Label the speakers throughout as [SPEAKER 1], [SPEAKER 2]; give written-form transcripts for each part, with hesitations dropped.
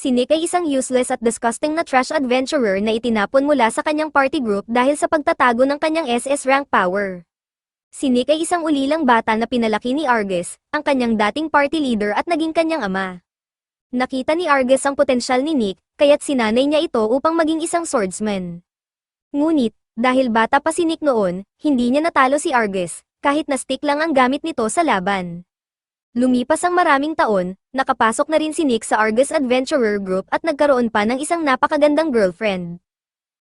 [SPEAKER 1] Si Nick ay isang useless at disgusting na trash adventurer na itinapon mula sa kanyang party group dahil sa pagtatago ng kanyang SS rank power. Si Nick ay isang ulilang bata na pinalaki ni Argus, ang kanyang dating party leader at naging kanyang ama. Nakita ni Argus ang potensyal ni Nick, kaya't sinanay niya ito upang maging isang swordsman. Ngunit, dahil bata pa si Nick noon, hindi niya natalo si Argus, kahit na stick lang ang gamit nito sa laban. Lumipas ang maraming taon, nakapasok na rin si Nick sa Argus Adventurer Group at nagkaroon pa ng isang napakagandang girlfriend.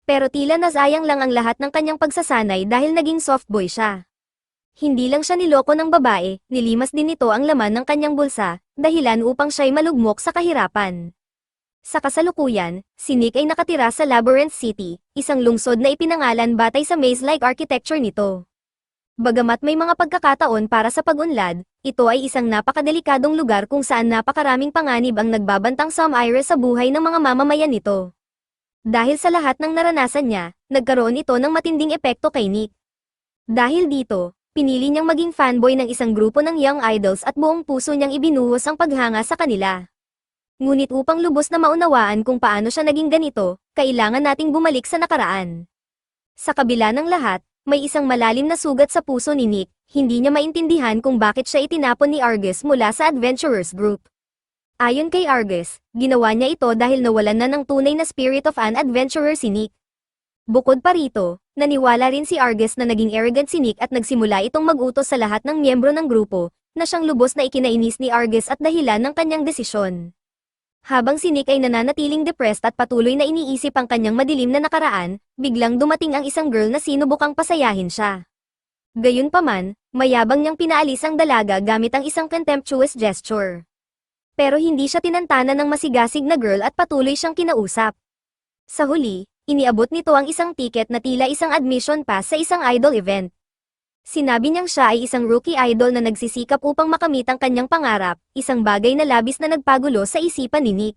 [SPEAKER 1] Pero tila nasayang lang ang lahat ng kanyang pagsasanay dahil naging soft boy siya. Hindi lang siya niloko ng babae, nilimas din nito ang laman ng kanyang bulsa, dahilan upang siya'y malugmok sa kahirapan. Sa kasalukuyan, si Nick ay nakatira sa Labyrinth City, isang lungsod na ipinangalan batay sa maze-like architecture nito. Bagamat may mga pagkakataon para sa pag-unlad, ito ay isang napakadelikadong lugar kung saan napakaraming panganib ang nagbabantang sumire sa buhay ng mga mamamayan nito. Dahil sa lahat ng naranasan niya, nagkaroon ito ng matinding epekto kay Nick. Dahil dito, pinili niyang maging fanboy ng isang grupo ng young idols at buong puso niyang ibinuhos ang paghanga sa kanila. Ngunit upang lubos na maunawaan kung paano siya naging ganito, kailangan nating bumalik sa nakaraan. Sa kabila ng lahat, may isang malalim na sugat sa puso ni Nick, hindi niya maintindihan kung bakit siya itinapon ni Argus mula sa Adventurers Group. Ayon kay Argus, ginawa niya ito dahil nawalan na ng tunay na spirit of an adventurer si Nick. Bukod pa rito, naniwala rin si Argus na naging arrogant si Nick at nagsimula itong mag-utos sa lahat ng miyembro ng grupo, na siyang lubos na ikinainis ni Argus at dahilan ng kanyang desisyon. Habang si Nick ay nananatiling depressed at patuloy na iniisip ang kanyang madilim na nakaraan, biglang dumating ang isang girl na sinubukang pasayahin siya. Gayunpaman, mayabang niyang pinaalis ang dalaga gamit ang isang contemptuous gesture. Pero hindi siya tinantana ng masigasig na girl at patuloy siyang kinausap. Sa huli, iniabot nito ang isang ticket na tila isang admission pass sa isang idol event. Sinabi niyang siya ay isang rookie idol na nagsisikap upang makamit ang kanyang pangarap, isang bagay na labis na nagpagulo sa isipan ni Nick.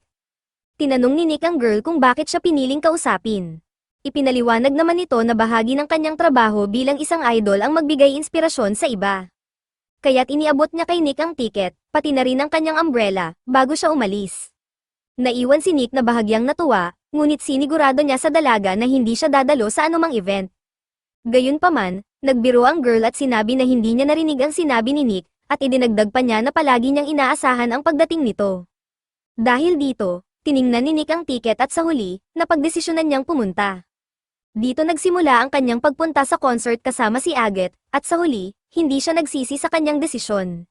[SPEAKER 1] Tinanong ni Nick ang girl kung bakit siya piniling kausapin. Ipinaliwanag naman nito na bahagi ng kanyang trabaho bilang isang idol ang magbigay inspirasyon sa iba. Kaya't iniabot niya kay Nick ang ticket, pati na rin ang kanyang umbrella, bago siya umalis. Naiwan si Nick na bahagyang natuwa, ngunit sinigurado niya sa dalaga na hindi siya dadalo sa anumang event. Gayunpaman, nagbiro ang girl at sinabi na hindi niya narinig ang sinabi ni Nick, at idinagdag pa niya na palagi niyang inaasahan ang pagdating nito. Dahil dito, tiningnan ni Nick ang ticket at sa huli, napagdesisyonan niyang pumunta. Dito nagsimula ang kanyang pagpunta sa concert kasama si Agathe, at sa huli, hindi siya nagsisi sa kanyang desisyon.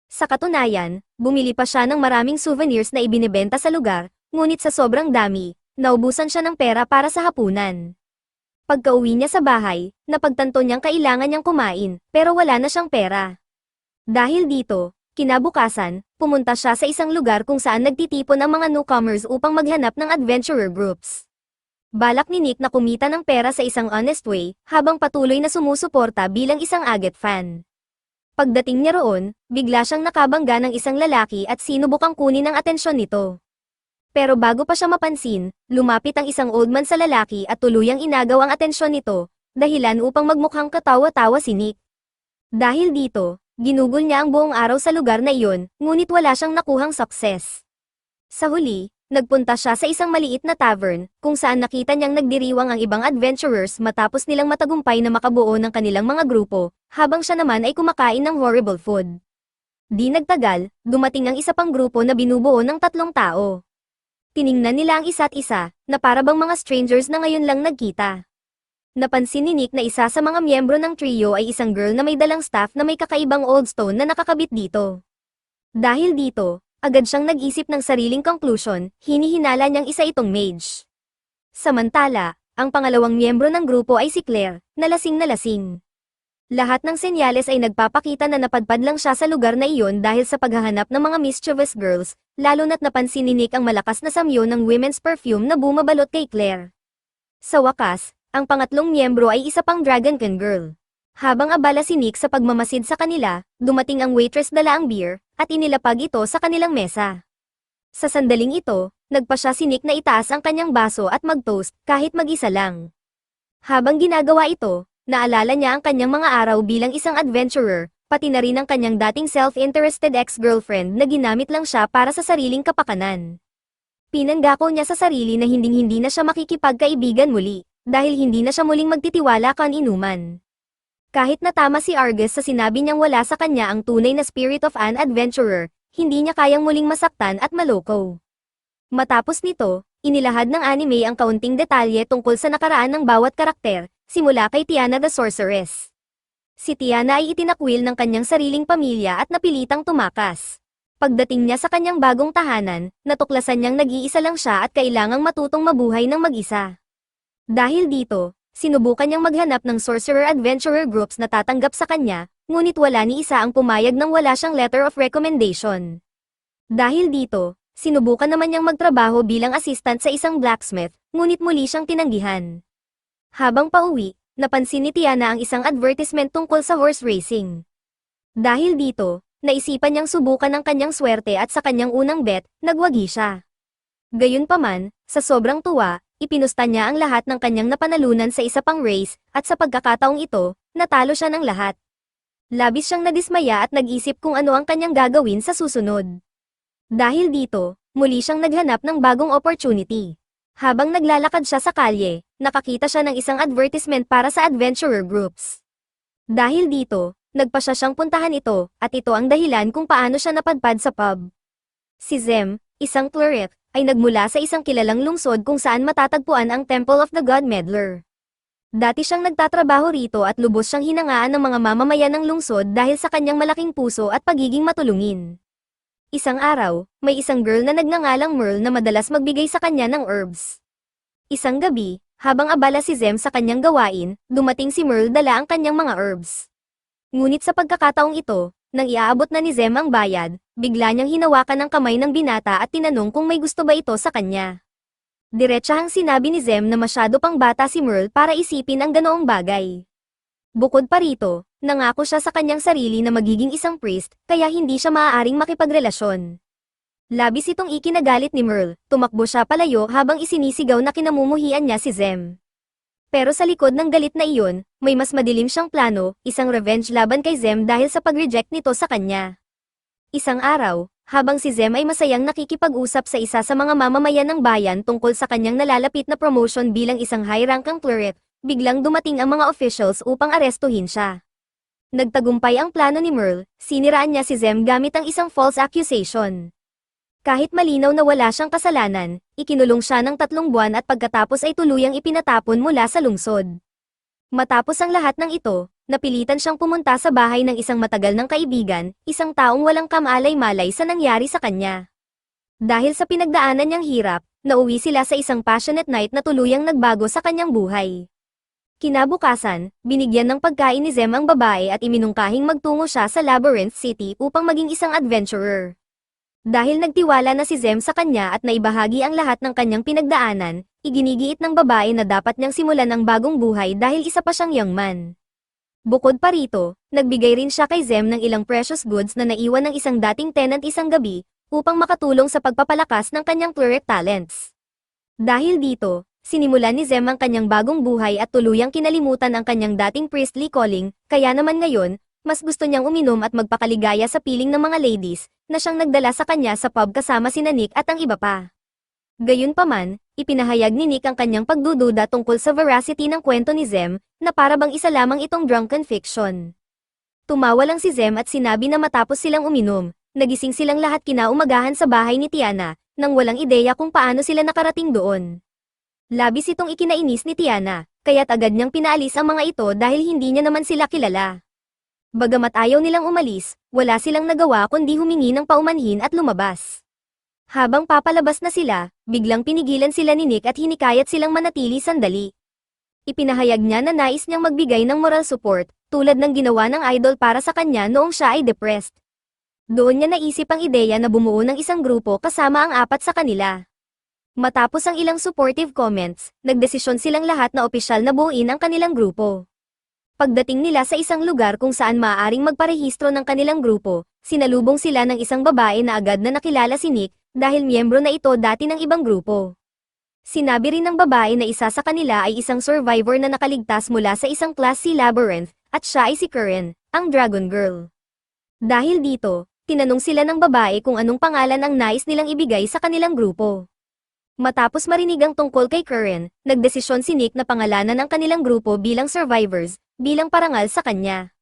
[SPEAKER 1] Sa katunayan, bumili pa siya ng maraming souvenirs na ibinebenta sa lugar, ngunit sa sobrang dami, naubusan siya ng pera para sa hapunan. Pagka-uwi niya sa bahay, napagtanto niyang kailangan niyang kumain, pero wala na siyang pera. Dahil dito, kinabukasan, pumunta siya sa isang lugar kung saan nagtitipon ang mga newcomers upang maghanap ng adventurer groups. Balak ni Nick na kumita ng pera sa isang honest way, habang patuloy na sumusuporta bilang isang Agathe fan. Pagdating niya roon, bigla siyang nakabangga ng isang lalaki at sinubukang kunin ang atensyon nito. Pero bago pa siya mapansin, lumapit ang isang old man sa lalaki at tuluyang inagaw ang atensyon nito, dahilan upang magmukhang katawa-tawa si Nick. Dahil dito, ginugol niya ang buong araw sa lugar na iyon, ngunit wala siyang nakuhang success. Sa huli, nagpunta siya sa isang maliit na tavern, kung saan nakita niyang nagdiriwang ang ibang adventurers matapos nilang matagumpay na makabuo ng kanilang mga grupo, habang siya naman ay kumakain ng horrible food. Di nagtagal, dumating ang isa pang grupo na binubuo ng 3 tao. Tiningnan nila ang isa't isa, na para bang mga strangers na ngayon lang nagkita. Napansin ni Nick na isa sa mga miyembro ng trio ay isang girl na may dalang staff na may kakaibang old stone na nakakabit dito. Dahil dito, agad siyang nag-isip ng sariling conclusion, hinihinala niyang isa itong mage. Samantala, ang pangalawang miyembro ng grupo ay si Claire, na lasing. Lahat ng senyales ay nagpapakita na napadpad lang siya sa lugar na iyon dahil sa paghahanap ng mga mischievous girls, lalo na't napansin ni Nick ang malakas na samyo ng women's perfume na bumabalot kay Claire. Sa wakas, ang pangatlong miyembro ay isa pang Dragonkin girl. Habang abala si Nick sa pagmamasid sa kanila, dumating ang waitress dala ang beer, at inilapag ito sa kanilang mesa. Sa sandaling ito, nagpa siya si Nick na itaas ang kanyang baso at mag-toast, kahit mag-isa lang. Habang ginagawa ito, naalala niya ang kanyang mga araw bilang isang adventurer, pati na rin ang kanyang dating self-interested ex-girlfriend na ginamit lang siya para sa sariling kapakanan. Pinanggako niya sa sarili na hinding-hindi na siya makikipagkaibigan muli, dahil hindi na siya muling magtitiwala kan inuman. Kahit natama si Argus sa sinabi niyang wala sa kanya ang tunay na spirit of an adventurer, hindi niya kayang muling masaktan at maloko. Matapos nito, inilahad ng anime ang kaunting detalye tungkol sa nakaraan ng bawat karakter, simula kay Tiana the Sorceress. Si Tiana ay itinakwil ng kanyang sariling pamilya at napilitang tumakas. Pagdating niya sa kanyang bagong tahanan, natuklasan niyang nag-iisa lang siya at kailangang matutong mabuhay ng mag-isa. Dahil dito, sinubukan niyang maghanap ng sorcerer-adventurer groups na tatanggap sa kanya, ngunit wala ni isa ang pumayag nang wala siyang letter of recommendation. Dahil dito, sinubukan naman niyang magtrabaho bilang assistant sa isang blacksmith, ngunit muli siyang tinanggihan. Habang pauwi, napansin ni Tiana ang isang advertisement tungkol sa horse racing. Dahil dito, naisipan niyang subukan ang kanyang swerte at sa kanyang unang bet, nagwagi siya. Gayunpaman, sa sobrang tuwa, ipinusta niya ang lahat ng kanyang napanalunan sa isa pang race, at sa pagkakataong ito, natalo siya ng lahat. Labis siyang nadismaya at nag-isip kung ano ang kanyang gagawin sa susunod. Dahil dito, muli siyang naghanap ng bagong opportunity. Habang naglalakad siya sa kalye, nakakita siya ng isang advertisement para sa adventurer groups. Dahil dito, nagpasya siyang puntahan ito, at ito ang dahilan kung paano siya napadpad sa pub. Si Zem, isang cleric, ay nagmula sa isang kilalang lungsod kung saan matatagpuan ang Temple of the God Meddler. Dati siyang nagtatrabaho rito at lubos siyang hinangaan ng mga mamamayan ng lungsod dahil sa kanyang malaking puso at pagiging matulungin. Isang araw, may isang girl na nagngangalang Merle na madalas magbigay sa kanya ng herbs. Isang gabi, habang abala si Zem sa kanyang gawain, dumating si Merle dala ang kanyang mga herbs. Ngunit sa pagkakataong ito, nang iaabot na ni Zem ang bayad, bigla niyang hinawakan ang kamay ng binata at tinanong kung may gusto ba ito sa kanya. Diretsahang sinabi ni Zem na masyado pang bata si Merle para isipin ang ganoong bagay. Bukod pa rito, nangako siya sa kanyang sarili na magiging isang priest, kaya hindi siya maaaring makipagrelasyon. Labis itong ikinagalit ni Merle, tumakbo siya palayo habang isinisigaw na kinamumuhian niya si Zem. Pero sa likod ng galit na iyon, may mas madilim siyang plano, isang revenge laban kay Zem dahil sa pag-reject nito sa kanya. Isang araw, habang si Zem ay masayang nakikipag-usap sa isa sa mga mamamayan ng bayan tungkol sa kanyang nalalapit na promotion bilang isang high-ranking cleric, biglang dumating ang mga officials upang arestuhin siya. Nagtagumpay ang plano ni Merle, siniraan niya si Zem gamit ang isang false accusation. Kahit malinaw na wala siyang kasalanan, ikinulong siya ng 3 buwan at pagkatapos ay tuluyang ipinatapon mula sa lungsod. Matapos ang lahat ng ito, napilitan siyang pumunta sa bahay ng isang matagal ng kaibigan, isang taong walang kamalay-malay sa nangyari sa kanya. Dahil sa pinagdaanan niyang hirap, nauwi sila sa isang passionate night na tuluyang nagbago sa kanyang buhay. Kinabukasan, binigyan ng pagkain ni Zem ang babae at iminungkahing magtungo siya sa Labyrinth City upang maging isang adventurer. Dahil nagtiwala na si Zem sa kanya at naibahagi ang lahat ng kanyang pinagdaanan, iginigiit ng babae na dapat niyang simulan ang bagong buhay dahil isa pa siyang young man. Bukod pa rito, nagbigay rin siya kay Zem ng ilang precious goods na naiwan ng isang dating tenant isang gabi, upang makatulong sa pagpapalakas ng kanyang cleric talents. Dahil dito, sinimulan ni Zem ang kanyang bagong buhay at tuluyang kinalimutan ang kanyang dating priestly calling, kaya naman ngayon, mas gusto niyang uminom at magpakaligaya sa piling ng mga ladies, na siyang nagdala sa kanya sa pub kasama sina Nick at ang iba pa. Gayunpaman, ipinahayag ni Nick ang kanyang pagdududa tungkol sa veracity ng kwento ni Zem, na para bang isa lamang itong drunken fiction. Tumawa lang si Zem at sinabi na matapos silang uminom, nagising silang lahat kinaumagahan sa bahay ni Tiana, nang walang ideya kung paano sila nakarating doon. Labis itong ikinainis ni Tiana, kaya't agad niyang pinaalis ang mga ito dahil hindi niya naman sila kilala. Bagamat ayaw nilang umalis, wala silang nagawa kundi humingi ng paumanhin at lumabas. Habang papalabas na sila, biglang pinigilan sila ni Nick at hinikayat silang manatili sandali. Ipinahayag niya na nais niyang magbigay ng moral support, tulad ng ginawa ng idol para sa kanya noong siya ay depressed. Doon niya naisip ang ideya na bumuo ng isang grupo kasama ang 4 sa kanila. Matapos ang ilang supportive comments, nagdesisyon silang lahat na opisyal na buuin ang kanilang grupo. Pagdating nila sa isang lugar kung saan maaaring magparehistro ng kanilang grupo, sinalubong sila ng isang babae na agad na nakilala si Nick, dahil miyembro na ito dati ng ibang grupo. Sinabi rin ng babae na isa sa kanila ay isang survivor na nakaligtas mula sa isang class C labyrinth, at siya ay si Karen, ang Dragon Girl. Dahil dito, tinanong sila ng babae kung anong pangalan ang nais nilang ibigay sa kanilang grupo. Matapos marinig ang tungkol kay Curren, nagdesisyon si Nick na pangalanan ang kanilang grupo bilang survivors, bilang parangal sa kanya.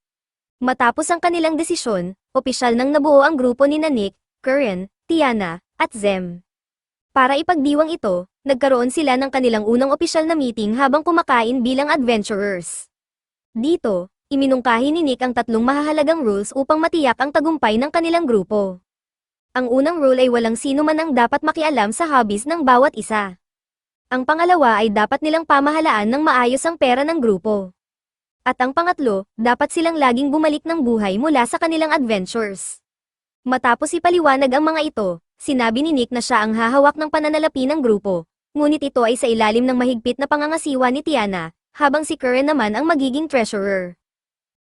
[SPEAKER 1] Matapos ang kanilang desisyon, opisyal nang nabuo ang grupo ni Nick, Curren, Tiana, at Zem. Para ipagdiwang ito, nagkaroon sila ng kanilang unang opisyal na meeting habang kumakain bilang adventurers. Dito, iminungkahi ni Nick ang tatlong mahahalagang rules upang matiyak ang tagumpay ng kanilang grupo. Ang unang rule ay walang sino man ang dapat makialam sa hobbies ng bawat isa. Ang pangalawa ay dapat nilang pamahalaan ng maayos ang pera ng grupo. At ang pangatlo, dapat silang laging bumalik ng buhay mula sa kanilang adventures. Matapos ipaliwanag ang mga ito, sinabi ni Nick na siya ang hahawak ng pananalapi ng grupo, ngunit ito ay sa ilalim ng mahigpit na pangangasiwa ni Tiana, habang si Curren naman ang magiging treasurer.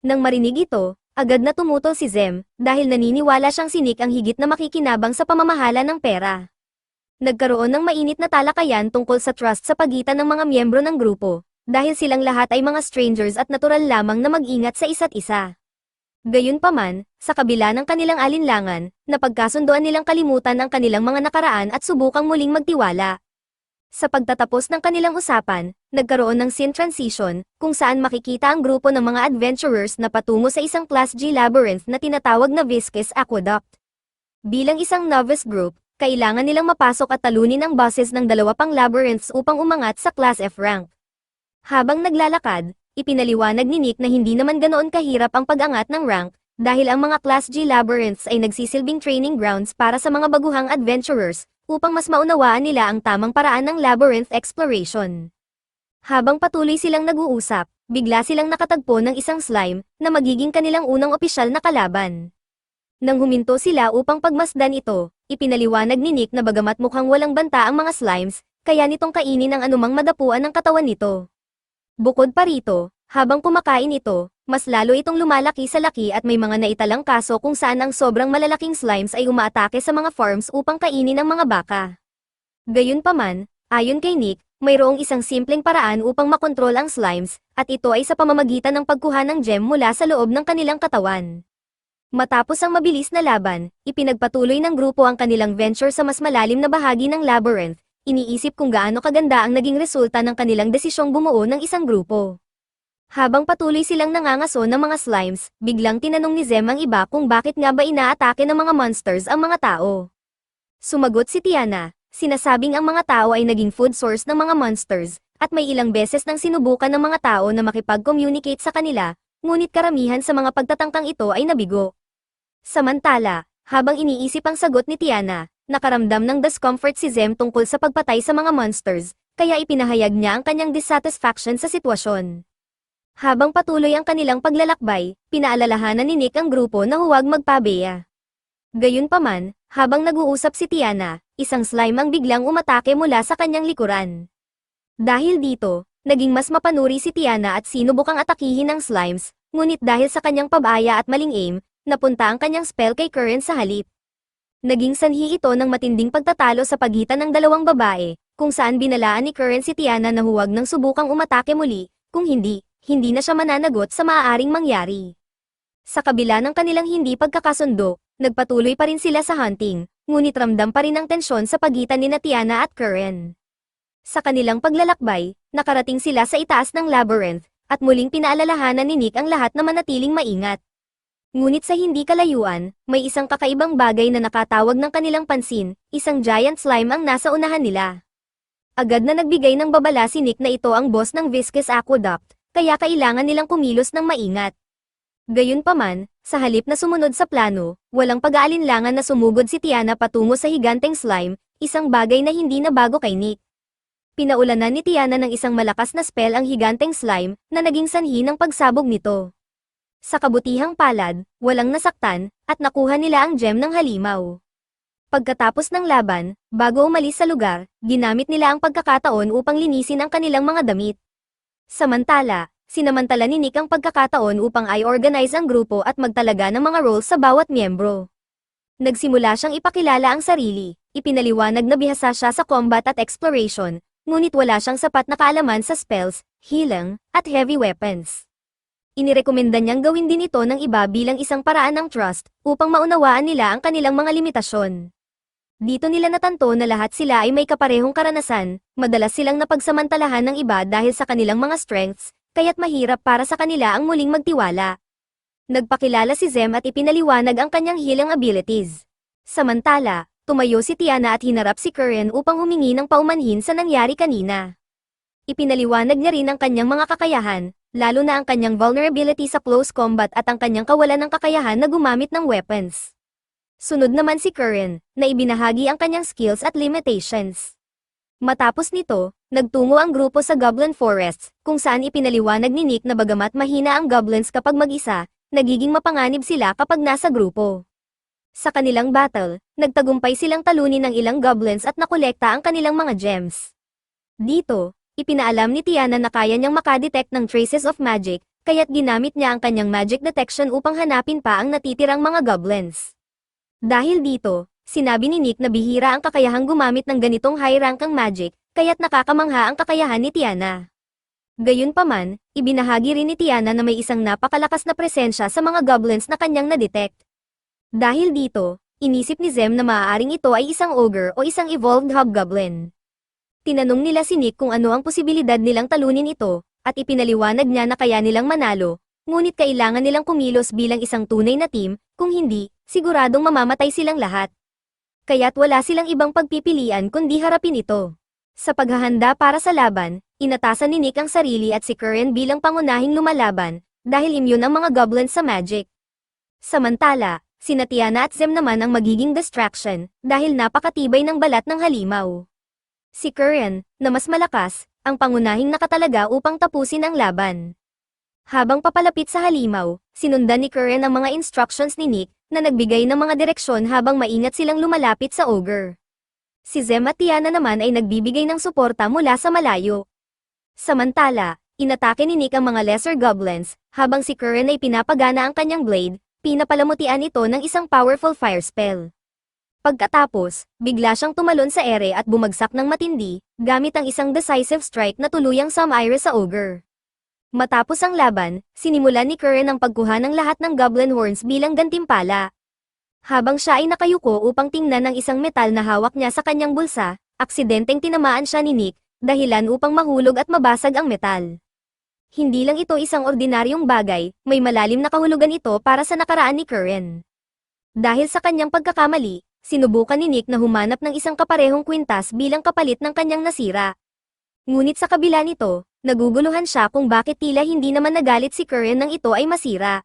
[SPEAKER 1] Nang marinig ito, agad na tumutol si Zem, dahil naniniwala siyang si Nick ang higit na makikinabang sa pamamahala ng pera. Nagkaroon ng mainit na talakayan tungkol sa trust sa pagitan ng mga miyembro ng grupo, dahil silang lahat ay mga strangers at natural lamang na mag-ingat sa isa't isa. Gayunpaman, sa kabila ng kanilang alinlangan, napagkasunduan nilang kalimutan ang kanilang mga nakaraan at subukang muling magtiwala. Sa pagtatapos ng kanilang usapan, nagkaroon ng scene transition, kung saan makikita ang grupo ng mga adventurers na patungo sa isang Class G labyrinth na tinatawag na Viscous Aqueduct. Bilang isang novice group, kailangan nilang mapasok at talunin ang bosses ng dalawa pang labyrinths upang umangat sa Class F rank. Habang naglalakad, ipinaliwanag ni Nick na hindi naman ganoon kahirap ang pag-angat ng rank, dahil ang mga Class G labyrinths ay nagsisilbing training grounds para sa mga baguhang adventurers, upang mas maunawaan nila ang tamang paraan ng labyrinth exploration. Habang patuloy silang nag-uusap, bigla silang nakatagpo ng isang slime, na magiging kanilang unang opisyal na kalaban. Nang huminto sila upang pagmasdan ito, ipinaliwanag ni Nick na bagamat mukhang walang banta ang mga slimes, kaya nitong kainin ang anumang madapuan ng katawan nito. Bukod pa rito, habang kumakain ito, mas lalo itong lumalaki sa laki at may mga naitalang kaso kung saan ang sobrang malalaking slimes ay umaatake sa mga farms upang kainin ang mga baka. Gayunpaman, ayon kay Nick, mayroong isang simpleng paraan upang makontrol ang slimes, at ito ay sa pamamagitan ng pagkuha ng gem mula sa loob ng kanilang katawan. Matapos ang mabilis na laban, ipinagpatuloy ng grupo ang kanilang venture sa mas malalim na bahagi ng labyrinth, iniisip kung gaano kaganda ang naging resulta ng kanilang desisyong bumuo ng isang grupo. Habang patuloy silang nangangaso ng mga slimes, biglang tinanong ni Zem ang iba kung bakit nga ba inaatake ng mga monsters ang mga tao. Sumagot si Tiana, sinasabing ang mga tao ay naging food source ng mga monsters, at may ilang beses nang sinubukan ng mga tao na makipag-communicate sa kanila, ngunit karamihan sa mga pagtatangkang ito ay nabigo. Samantala, habang iniisip ang sagot ni Tiana, nakaramdam ng discomfort si Zem tungkol sa pagpatay sa mga monsters, kaya ipinahayag niya ang kanyang dissatisfaction sa sitwasyon. Habang patuloy ang kanilang paglalakbay, pinaalalahanan ni Nick ang grupo na huwag magpabeya. Gayunpaman, habang nag-uusap si Tiana, isang slime ang biglang umatake mula sa kanyang likuran. Dahil dito, naging mas mapanuri si Tiana at sinubukang atakihin ng slimes, ngunit dahil sa kanyang pabaya at maling aim, napunta ang kanyang spell kay Curren sa halip. Naging sanhi ito ng matinding pagtatalo sa pagitan ng dalawang babae, kung saan binalaan ni Curren si Tiana na huwag nang subukang umatake muli, kung hindi na siya mananagot sa maaaring mangyari. Sa kabila ng kanilang hindi pagkakasundo, nagpatuloy pa rin sila sa hunting, ngunit ramdam pa rin ang tensyon sa pagitan ni Tiana at Curren. Sa kanilang paglalakbay, nakarating sila sa itaas ng labyrinth, at muling pinaalalahanan ni Nick ang lahat na manatiling maingat. Ngunit sa hindi kalayuan, may isang kakaibang bagay na nakatawag ng kanilang pansin, isang giant slime ang nasa unahan nila. Agad na nagbigay ng babala si Nick na ito ang boss ng Viscous Aqueduct, kaya kailangan nilang kumilos ng maingat. Gayunpaman, sa halip na sumunod sa plano, walang pag-aalinlangan na sumugod si Tiana patungo sa higanteng slime, isang bagay na hindi na bago kay Nick. Pinaulanan ni Tiana ng isang malakas na spell ang higanteng slime, na naging sanhi ng pagsabog nito. Sa kabutihang palad, walang nasaktan, at nakuha nila ang gem ng halimaw. Pagkatapos ng laban, bago umalis sa lugar, ginamit nila ang pagkakataon upang linisin ang kanilang mga damit. Samantala, sinamantala ni Nick ang pagkakataon upang i-organize ang grupo at magtalaga ng mga roles sa bawat miyembro. Nagsimula siyang ipakilala ang sarili, ipinaliwanag na bihasa siya sa combat at exploration, ngunit wala siyang sapat na kaalaman sa spells, healing, at heavy weapons. Inirekomenda niyang gawin din ito ng iba bilang isang paraan ng trust, upang maunawaan nila ang kanilang mga limitasyon. Dito nila natanto na lahat sila ay may kaparehong karanasan, madalas silang napagsamantalahan ng iba dahil sa kanilang mga strengths, kaya't mahirap para sa kanila ang muling magtiwala. Nagpakilala si Zem at ipinaliwanag ang kanyang healing abilities. Samantala, tumayo si Tiana at hinarap si Curren upang humingi ng paumanhin sa nangyari kanina. Ipinaliwanag niya rin ang kanyang mga kakayahan, lalo na ang kanyang vulnerability sa close combat at ang kanyang kawalan ng kakayahan na gumamit ng weapons. Sunod naman si Curren, na ibinahagi ang kanyang skills at limitations. Matapos nito, nagtungo ang grupo sa Goblin Forests, kung saan ipinaliwanag ni Nick na bagamat mahina ang goblins kapag mag-isa, nagiging mapanganib sila kapag nasa grupo. Sa kanilang battle, nagtagumpay silang talunin ng ilang goblins at nakolekta ang kanilang mga gems. Dito, ipinaalam ni Tiana na kaya niyang makadetect ng traces of magic, kaya't ginamit niya ang kanyang magic detection upang hanapin pa ang natitirang mga goblins. Dahil dito, sinabi ni Nick na bihira ang kakayahang gumamit ng ganitong high-rank ang magic, kaya't nakakamangha ang kakayahan ni Tiana. Gayunpaman, ibinahagi rin ni Tiana na may isang napakalakas na presensya sa mga goblins na kanyang na-detect. Dahil dito, inisip ni Zem na maaaring ito ay isang ogre o isang evolved hobgoblin. Tinanong nila si Nick kung ano ang posibilidad nilang talunin ito, at ipinaliwanag niya na kaya nilang manalo, ngunit kailangan nilang kumilos bilang isang tunay na team, kung hindi, siguradong mamamatay silang lahat. Kaya't wala silang ibang pagpipilian kundi harapin ito. Sa paghahanda para sa laban, inatasan ni Nick ang sarili at si Curren bilang pangunahing lumalaban, dahil immune ang mga goblins sa magic. Samantala, sina Tiana at Zem naman ang magiging distraction, dahil napakatibay ng balat ng halimaw. Si Curren, na mas malakas, ang pangunahing nakatalaga upang tapusin ang laban. Habang papalapit sa halimaw, sinundan ni Curren ang mga instructions ni Nick, na nagbigay ng mga direksyon habang maingat silang lumalapit sa ogre. Si Zem at Tiana naman ay nagbibigay ng suporta mula sa malayo. Samantala, inatake ni Nick ang mga lesser goblins, habang si Curren ay pinapagana ang kanyang blade, pinapalamutian ito ng isang powerful fire spell. Pagkatapos, bigla siyang tumalon sa ere at bumagsak ng matindi, gamit ang isang decisive strike na tuluyang sumire sa ogre. Matapos ang laban, sinimulan ni Curren ang pagkuha ng lahat ng goblin horns bilang gantimpala. Habang siya ay nakayuko upang tingnan ang isang metal na hawak niya sa kanyang bulsa, aksidenteng tinamaan siya ni Nick, dahilan upang mahulog at mabasag ang metal. Hindi lang ito isang ordinaryong bagay, may malalim na kahulugan ito para sa nakaraan ni Curren. Dahil sa kanyang pagkakamali, sinubukan ni Nick na humanap ng isang kaparehong kwintas bilang kapalit ng kanyang nasira. Ngunit sa kabila nito, naguguluhan siya kung bakit tila hindi naman nagalit si Curren nang ito ay masira.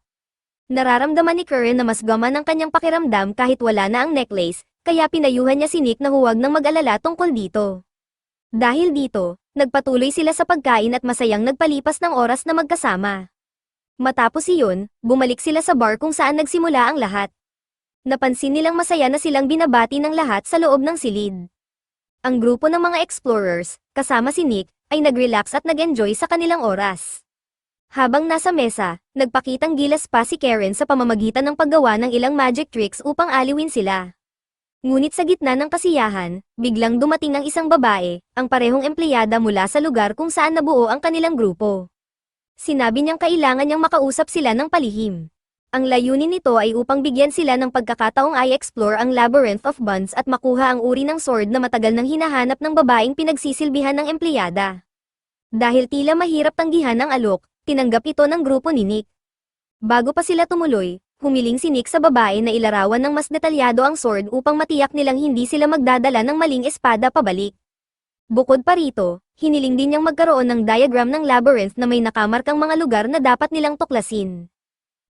[SPEAKER 1] Nararamdaman ni Curren na mas gaman ang kanyang pakiramdam kahit wala na ang necklace, kaya pinayuhan niya si Nick na huwag nang mag-alala tungkol dito. Dahil dito, nagpatuloy sila sa pagkain at masayang nagpalipas ng oras na magkasama. Matapos iyon, bumalik sila sa bar kung saan nagsimula ang lahat. Napansin nilang masaya na silang binabati ng lahat sa loob ng silid. Ang grupo ng mga explorers, kasama si Nick, ay nag-relax at nag-enjoy sa kanilang oras. Habang nasa mesa, nagpakitang gilas pa si Karen sa pamamagitan ng paggawa ng ilang magic tricks upang aliwin sila. Ngunit sa gitna ng kasiyahan, biglang dumating ang isang babae, ang parehong empleyada mula sa lugar kung saan nabuo ang kanilang grupo. Sinabi niyang kailangan niyang makausap sila ng palihim. Ang layunin nito ay upang bigyan sila ng pagkakataong i-explore ang Labyrinth of Bonds at makuha ang uri ng sword na matagal nang hinahanap ng babaeng pinagsisilbihan ng empleyada. Dahil tila mahirap tanggihan ng alok, tinanggap ito ng grupo ni Nick. Bago pa sila tumuloy, humiling si Nick sa babae na ilarawan ng mas detalyado ang sword upang matiyak nilang hindi sila magdadala ng maling espada pabalik. Bukod pa rito, hiniling din niyang magkaroon ng diagram ng labyrinth na may nakamarkang mga lugar na dapat nilang tuklasin.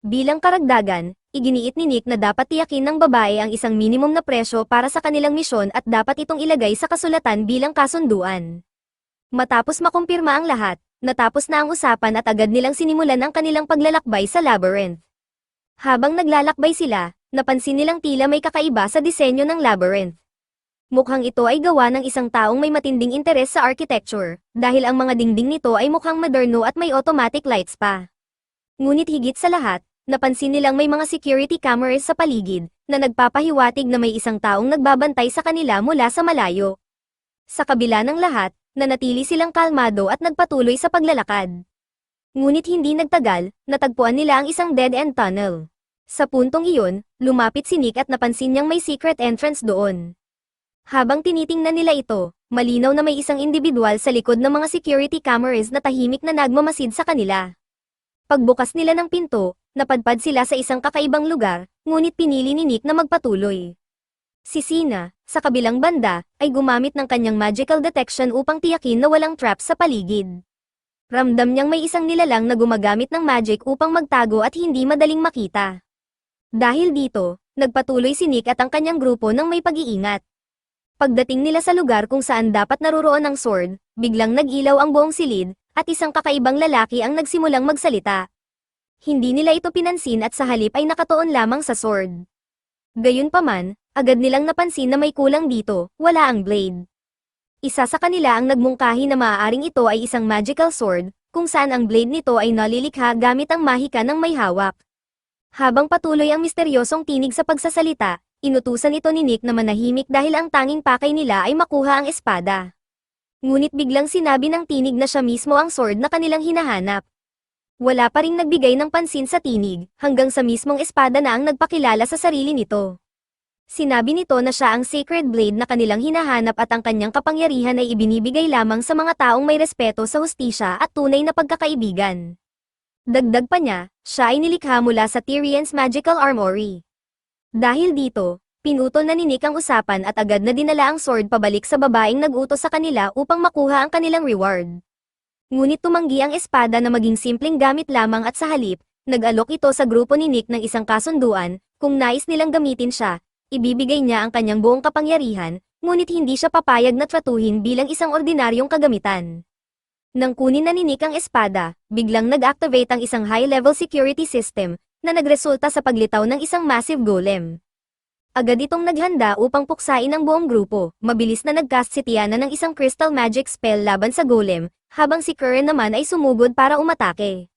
[SPEAKER 1] Bilang karagdagan, iginiit ni Nick na dapat tiyakin ng babae ang isang minimum na presyo para sa kanilang misyon at dapat itong ilagay sa kasulatan bilang kasunduan. Matapos makumpirma ang lahat, natapos na ang usapan at agad nilang sinimulan ang kanilang paglalakbay sa labyrinth. Habang naglalakbay sila, napansin nilang tila may kakaiba sa disenyo ng labyrinth. Mukhang ito ay gawa ng isang taong may matinding interes sa architecture, dahil ang mga dingding nito ay mukhang moderno at may automatic lights pa. Ngunit higit sa lahat, napansin nilang may mga security cameras sa paligid, na nagpapahiwatig na may isang taong nagbabantay sa kanila mula sa malayo. Sa kabila ng lahat, nanatili silang kalmado at nagpatuloy sa paglalakad. Ngunit hindi nagtagal, natagpuan nila ang isang dead-end tunnel. Sa puntong iyon, lumapit si Nick at napansin niyang may secret entrance doon. Habang tinitingnan nila ito, malinaw na may isang individual sa likod ng mga security cameras na tahimik na nagmamasid sa kanila. Pagbukas nila ng pinto, napadpad sila sa isang kakaibang lugar, ngunit pinili ni Nick na magpatuloy. Si Sina, sa kabilang banda, ay gumamit ng kanyang magical detection upang tiyakin na walang trap sa paligid. Ramdam niyang may isang nilalang na gumagamit ng magic upang magtago at hindi madaling makita. Dahil dito, nagpatuloy si Nick at ang kanyang grupo ng may pag-iingat. Pagdating nila sa lugar kung saan dapat naruroon ang sword, biglang nag-ilaw ang buong silid, at isang kakaibang lalaki ang nagsimulang magsalita. Hindi nila ito pinansin at sa halip ay nakatuon lamang sa sword. Gayunpaman, agad nilang napansin na may kulang dito, wala ang blade. Isa sa kanila ang nagmungkahi na maaaring ito ay isang magical sword, kung saan ang blade nito ay nalilikha gamit ang mahika ng may hawak. Habang patuloy ang misteryosong tinig sa pagsasalita, inutusan ito ni Nick na manahimik dahil ang tanging pakay nila ay makuha ang espada. Ngunit biglang sinabi ng tinig na siya mismo ang sword na kanilang hinahanap. Wala pa ring nagbigay ng pansin sa tinig, hanggang sa mismong espada na ang nagpakilala sa sarili nito. Sinabi nito na siya ang sacred blade na kanilang hinahanap at ang kanyang kapangyarihan ay ibinibigay lamang sa mga taong may respeto sa hustisya at tunay na pagkakaibigan. Dagdag pa niya, siya ay nilikha mula sa Tyrion's Magical Armory. Dahil dito, pinutol na ni Nick ang usapan at agad na dinala ang sword pabalik sa babaeng nag-utos sa kanila upang makuha ang kanilang reward. Ngunit tumanggi ang espada na maging simpleng gamit lamang at sa halip, nag-alok ito sa grupo ni Nick ng isang kasunduan, kung nais nilang gamitin siya, ibibigay niya ang kanyang buong kapangyarihan, ngunit hindi siya papayag na tratuhin bilang isang ordinaryong kagamitan. Nang kunin na ni Nick ang espada, biglang nag-activate ang isang high-level security system, na nagresulta sa paglitaw ng isang massive golem. Agad itong naghanda upang puksain ang buong grupo, mabilis na nagcast si Tiana ng isang crystal magic spell laban sa golem, habang si Curren naman ay sumugod para umatake.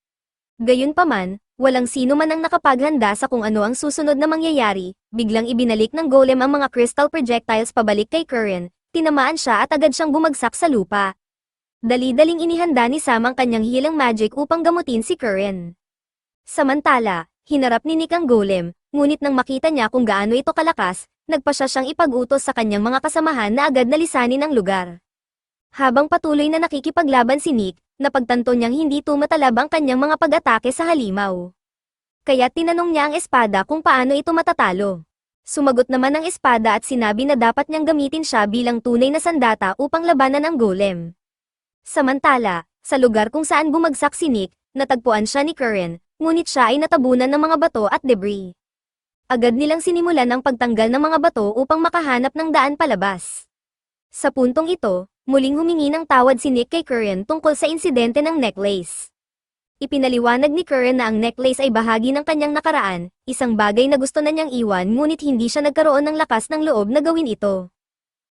[SPEAKER 1] Gayunpaman, walang sino man ang nakapaghanda sa kung ano ang susunod na mangyayari, biglang ibinalik ng golem ang mga crystal projectiles pabalik kay Curren, tinamaan siya at agad siyang bumagsak sa lupa. Dali-daling inihanda ni Sam ang kanyang healing magic upang gamutin si Curren. Samantala, hinarap ni Nick ang golem, ngunit nang makita niya kung gaano ito kalakas, nagpasya siyang ipag-utos sa kanyang mga kasamahan na agad na lisanin ang lugar. Habang patuloy na nakikipaglaban si Nick, napagtanto niyang hindi tumatalab ang kanyang mga pag-atake sa halimaw. Kaya tinanong niya ang espada kung paano ito matatalo. Sumagot naman ang espada at sinabi na dapat niyang gamitin siya bilang tunay na sandata upang labanan ang golem. Samantala, sa lugar kung saan bumagsak si Nick, natagpuan siya ni Curren, ngunit siya ay natabunan ng mga bato at debris. Agad nilang sinimulan ang pagtanggal ng mga bato upang makahanap ng daan palabas. Sa puntong ito, muling humingi ng tawad si Nick kay Curren tungkol sa insidente ng necklace. Ipinaliwanag ni Curren na ang necklace ay bahagi ng kanyang nakaraan, isang bagay na gusto na niyang iwan ngunit hindi siya nagkaroon ng lakas ng loob na gawin ito.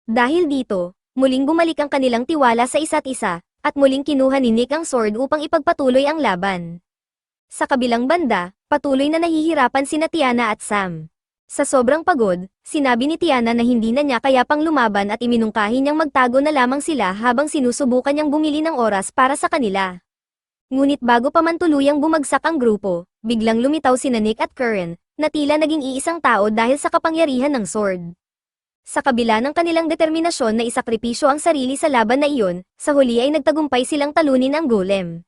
[SPEAKER 1] Dahil dito, muling bumalik ang kanilang tiwala sa isa't isa, at muling kinuha ni Nick ang sword upang ipagpatuloy ang laban. Sa kabilang banda, patuloy na nahihirapan sina Tiana at Sam. Sa sobrang pagod, sinabi ni Tiana na hindi na niya kaya pang lumaban at iminungkahi niyang magtago na lamang sila habang sinusubukan niyang bumili ng oras para sa kanila. Ngunit bago pa man tuluyang bumagsak ang grupo, biglang lumitaw sina Nick at Curren, na tila naging iisang tao dahil sa kapangyarihan ng sword. Sa kabila ng kanilang determinasyon na isakripisyo ang sarili sa laban na iyon, sa huli ay nagtagumpay silang talunin ang golem.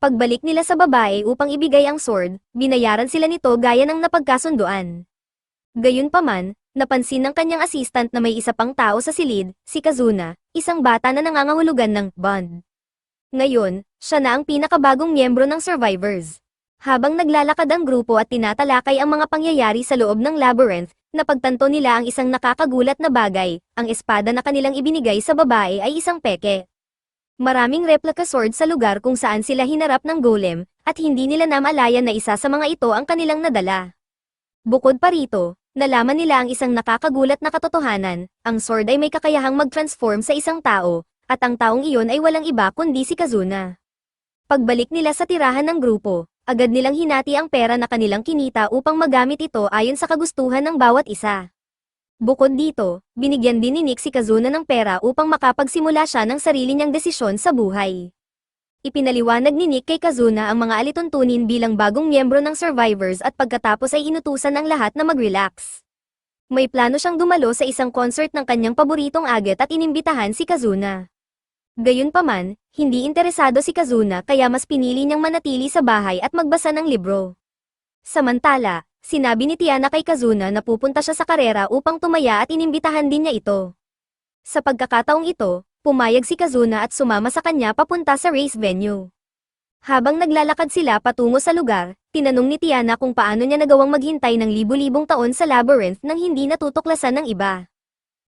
[SPEAKER 1] Pagbalik nila sa babae upang ibigay ang sword, binayaran sila nito gaya ng napagkasunduan. Gayunpaman, napansin ng kanyang assistant na may isa pang tao sa silid, si Kazuna, isang bata na nangangahulugan ng bond. Ngayon, siya na ang pinakabagong miyembro ng survivors. Habang naglalakad ang grupo at tinatalakay ang mga pangyayari sa loob ng labyrinth, napagtanto nila ang isang nakakagulat na bagay, ang espada na kanilang ibinigay sa babae ay isang peke. Maraming replica sword sa lugar kung saan sila hinarap ng golem, at hindi nila namalayan na isa sa mga ito ang kanilang nadala. Bukod pa rito, nalaman nila ang isang nakakagulat na katotohanan, ang sword ay may kakayahang mag-transform sa isang tao, at ang taong iyon ay walang iba kundi si Kazuna. Pagbalik nila sa tirahan ng grupo, agad nilang hinati ang pera na kanilang kinita upang magamit ito ayon sa kagustuhan ng bawat isa. Bukod dito, binigyan din ni Nick si Kazuna ng pera upang makapagsimula siya ng sarili niyang desisyon sa buhay. Ipinaliwanag ni Nick kay Kazuna ang mga alituntunin bilang bagong miyembro ng survivors at pagkatapos ay inutusan ang lahat na mag-relax. May plano siyang dumalo sa isang concert ng kanyang paboritong aget at inimbitahan si Kazuna. Gayunpaman, hindi interesado si Kazuna kaya mas pinili niyang manatili sa bahay at magbasa ng libro. Samantala, sinabi ni Tiana kay Kazuna na pupunta siya sa karera upang tumaya at inimbitahan din niya ito. Sa pagkakataong ito, pumayag si Kazuna at sumama sa kanya papunta sa race venue. Habang naglalakad sila patungo sa lugar, tinanong ni Tiana kung paano niya nagawang maghintay ng libu-libong taon sa labyrinth nang hindi natutuklasan ng iba.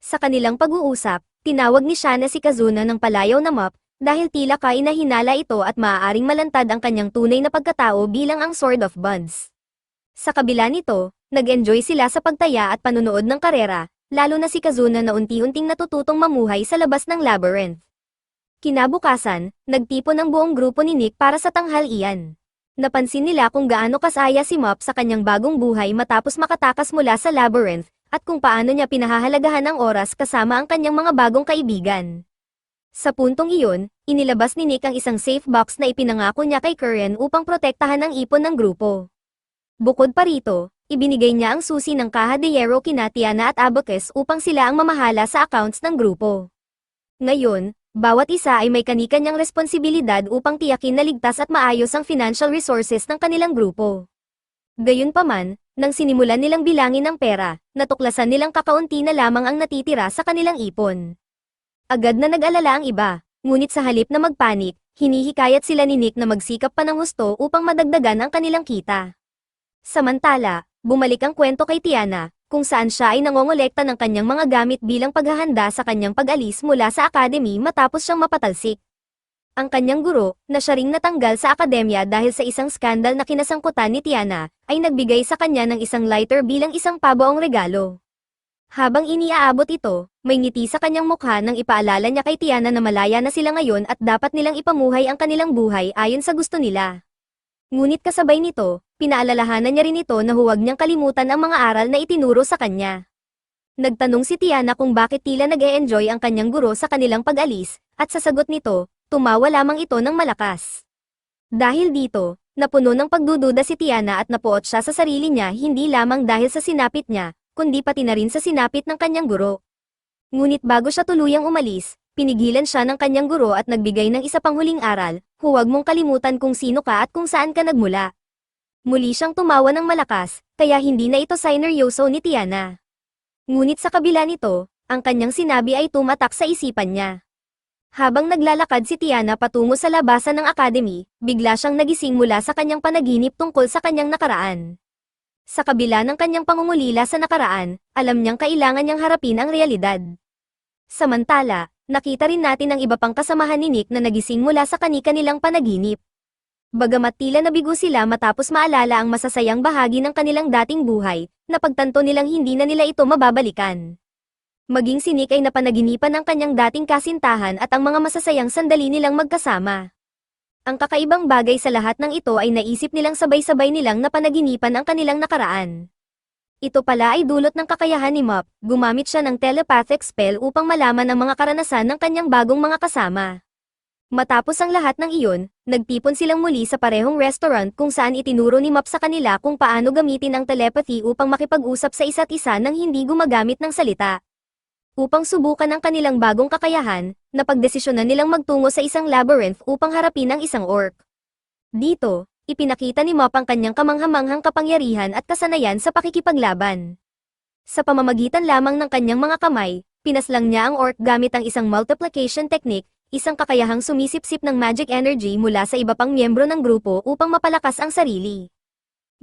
[SPEAKER 1] Sa kanilang pag-uusap, tinawag ni Shana si Kazuna ng palayaw na map, dahil tila kainahinala ito at maaaring malantad ang kanyang tunay na pagkatao bilang ang Sword of Buds. Sa kabila nito, nag-enjoy sila sa pagtaya at panunood ng karera, lalo na si Kazuna na unti-unting natututong mamuhay sa labas ng labyrinth. Kinabukasan, nagtipon ang buong grupo ni Nick para sa tanghalian. Napansin nila kung gaano kasaya si Mop sa kanyang bagong buhay matapos makatakas mula sa labyrinth, at kung paano niya pinahahalagahan ang oras kasama ang kanyang mga bagong kaibigan. Sa puntong iyon, inilabas ni Nick ang isang safe box na ipinangako niya kay Curran upang protektahan ang ipon ng grupo. Bukod pa rito, ibinigay niya ang susi ng kaha de Hierro kina Tiana at Abacus upang sila ang mamahala sa accounts ng grupo. Ngayon, bawat isa ay may kani-kanyang responsibilidad upang tiyakin na ligtas at maayos ang financial resources ng kanilang grupo. Gayunpaman, nang sinimulan nilang bilangin ang pera, natuklasan nilang kakaunti na lamang ang natitira sa kanilang ipon. Agad na nag-alala ang iba, ngunit sa halip na magpanik, hinihikayat sila ni Nick na magsikap pa ng husto upang madagdagan ang kanilang kita. Samantala, bumalik ang kwento kay Tiana, kung saan siya ay nangongolekta ng kanyang mga gamit bilang paghahanda sa kanyang pag-alis mula sa academy matapos siyang mapatalsik. Ang kanyang guro, na siya ring natanggal sa akademya dahil sa isang skandal na kinasangkutan ni Tiana, ay nagbigay sa kanya ng isang lighter bilang isang pabuong regalo. Habang iniaabot ito, may ngiti sa kanyang mukha nang ipaalala niya kay Tiana na malaya na sila ngayon at dapat nilang ipamuhay ang kanilang buhay ayon sa gusto nila. Ngunit kasabay nito, pinaalalahanan niya rin ito na huwag niyang kalimutan ang mga aral na itinuro sa kanya. Nagtanong si Tiana kung bakit tila nag-e-enjoy ang kanyang guro sa kanilang pag-alis, at sa sagot nito, tumawa lamang ito ng malakas. Dahil dito, napuno ng pagdududa si Tiana at napuot siya sa sarili niya hindi lamang dahil sa sinapit niya, kundi pati na rin sa sinapit ng kanyang guro. Ngunit bago siya tuluyang umalis, pinigilan siya ng kanyang guro at nagbigay ng isa pang huling aral, huwag mong kalimutan kung sino ka at kung saan ka nagmula. Muli siyang tumawa ng malakas, kaya hindi na ito sineryoso ni Tiana. Ngunit sa kabila nito, ang kanyang sinabi ay tumatak sa isipan niya. Habang naglalakad si Tiana patungo sa labasan ng academy, bigla siyang nagising mula sa kanyang panaginip tungkol sa kanyang nakaraan. Sa kabila ng kanyang pangungulila sa nakaraan, alam niyang kailangan niyang harapin ang realidad. Samantala, nakita rin natin ang iba pang kasamahan ni Nick na nagising mula sa kani-kanilang panaginip. Bagamat tila nabigo sila matapos maalala ang masasayang bahagi ng kanilang dating buhay, napagtanto nilang hindi na nila ito mababalikan. Maging si Nick ay napanaginipan ng kanyang dating kasintahan at ang mga masasayang sandali nilang magkasama. Ang kakaibang bagay sa lahat ng ito ay naisip nilang sabay-sabay nilang napanaginipan ang kanilang nakaraan. Ito pala ay dulot ng kakayahan ni Mop, gumamit siya ng telepathic spell upang malaman ang mga karanasan ng kanyang bagong mga kasama. Matapos ang lahat ng iyon, nagtipon silang muli sa parehong restaurant kung saan itinuro ni Mop sa kanila kung paano gamitin ang telepathy upang makipag-usap sa isa't isa nang hindi gumagamit ng salita. Upang subukan ang kanilang bagong kakayahan, napagdesisyonan nilang magtungo sa isang labyrinth upang harapin ang isang orc. Dito, ipinakita ni Mop ang kanyang kamanghamanghang kapangyarihan at kasanayan sa pakikipaglaban. Sa pamamagitan lamang ng kanyang mga kamay, pinaslang niya ang orc gamit ang isang multiplication technique, isang kakayahang sumisipsip ng magic energy mula sa iba pang miyembro ng grupo upang mapalakas ang sarili.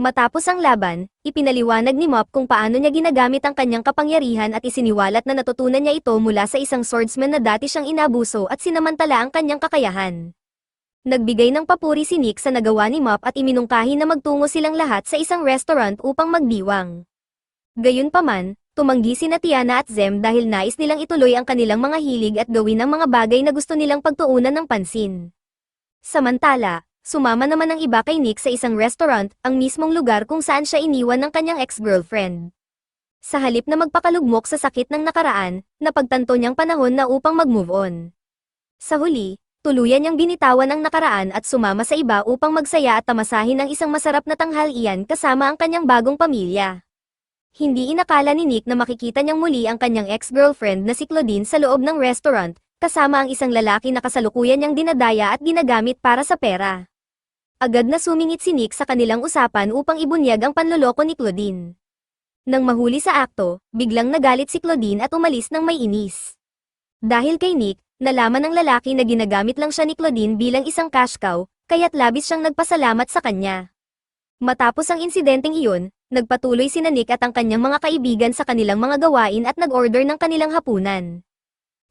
[SPEAKER 1] Matapos ang laban, ipinaliwanag ni Mop kung paano niya ginagamit ang kanyang kapangyarihan at isiniwalat na natutunan niya ito mula sa isang swordsman na dati siyang inabuso at sinamantala ang kanyang kakayahan. Nagbigay ng papuri si Nick sa nagawa ni Mop at iminungkahi na magtungo silang lahat sa isang restaurant upang magdiwang. Gayunpaman, tumanggi sina Tiana at Zem dahil nais nilang ituloy ang kanilang mga hilig at gawin ang mga bagay na gusto nilang pagtuunan ng pansin. Samantala, sumama naman ang iba kay Nick sa isang restaurant, ang mismong lugar kung saan siya iniwan ng kanyang ex-girlfriend. Sa halip na magpakalugmok sa sakit ng nakaraan, napagtanto niyang panahon na upang mag-move on. Sa huli, tuluyan niyang binitawan ang nakaraan at sumama sa iba upang magsaya at tamasahin ang isang masarap na tanghalian kasama ang kanyang bagong pamilya. Hindi inakala ni Nick na makikita niyang muli ang kanyang ex-girlfriend na si Claudine sa loob ng restaurant, kasama ang isang lalaki na kasalukuyan niyang dinadaya at ginagamit para sa pera. Agad na sumingit si Nick sa kanilang usapan upang ibunyag ang panloloko ni Claudine. Nang mahuli sa akto, biglang nagalit si Claudine at umalis ng may inis. Dahil kay Nick, nalaman ng lalaki na ginagamit lang siya ni Claudine bilang isang cash cow, kaya't labis siyang nagpasalamat sa kanya. Matapos ang insidenteng iyon, nagpatuloy sina Nick at ang kanyang mga kaibigan sa kanilang mga gawain at nag-order ng kanilang hapunan.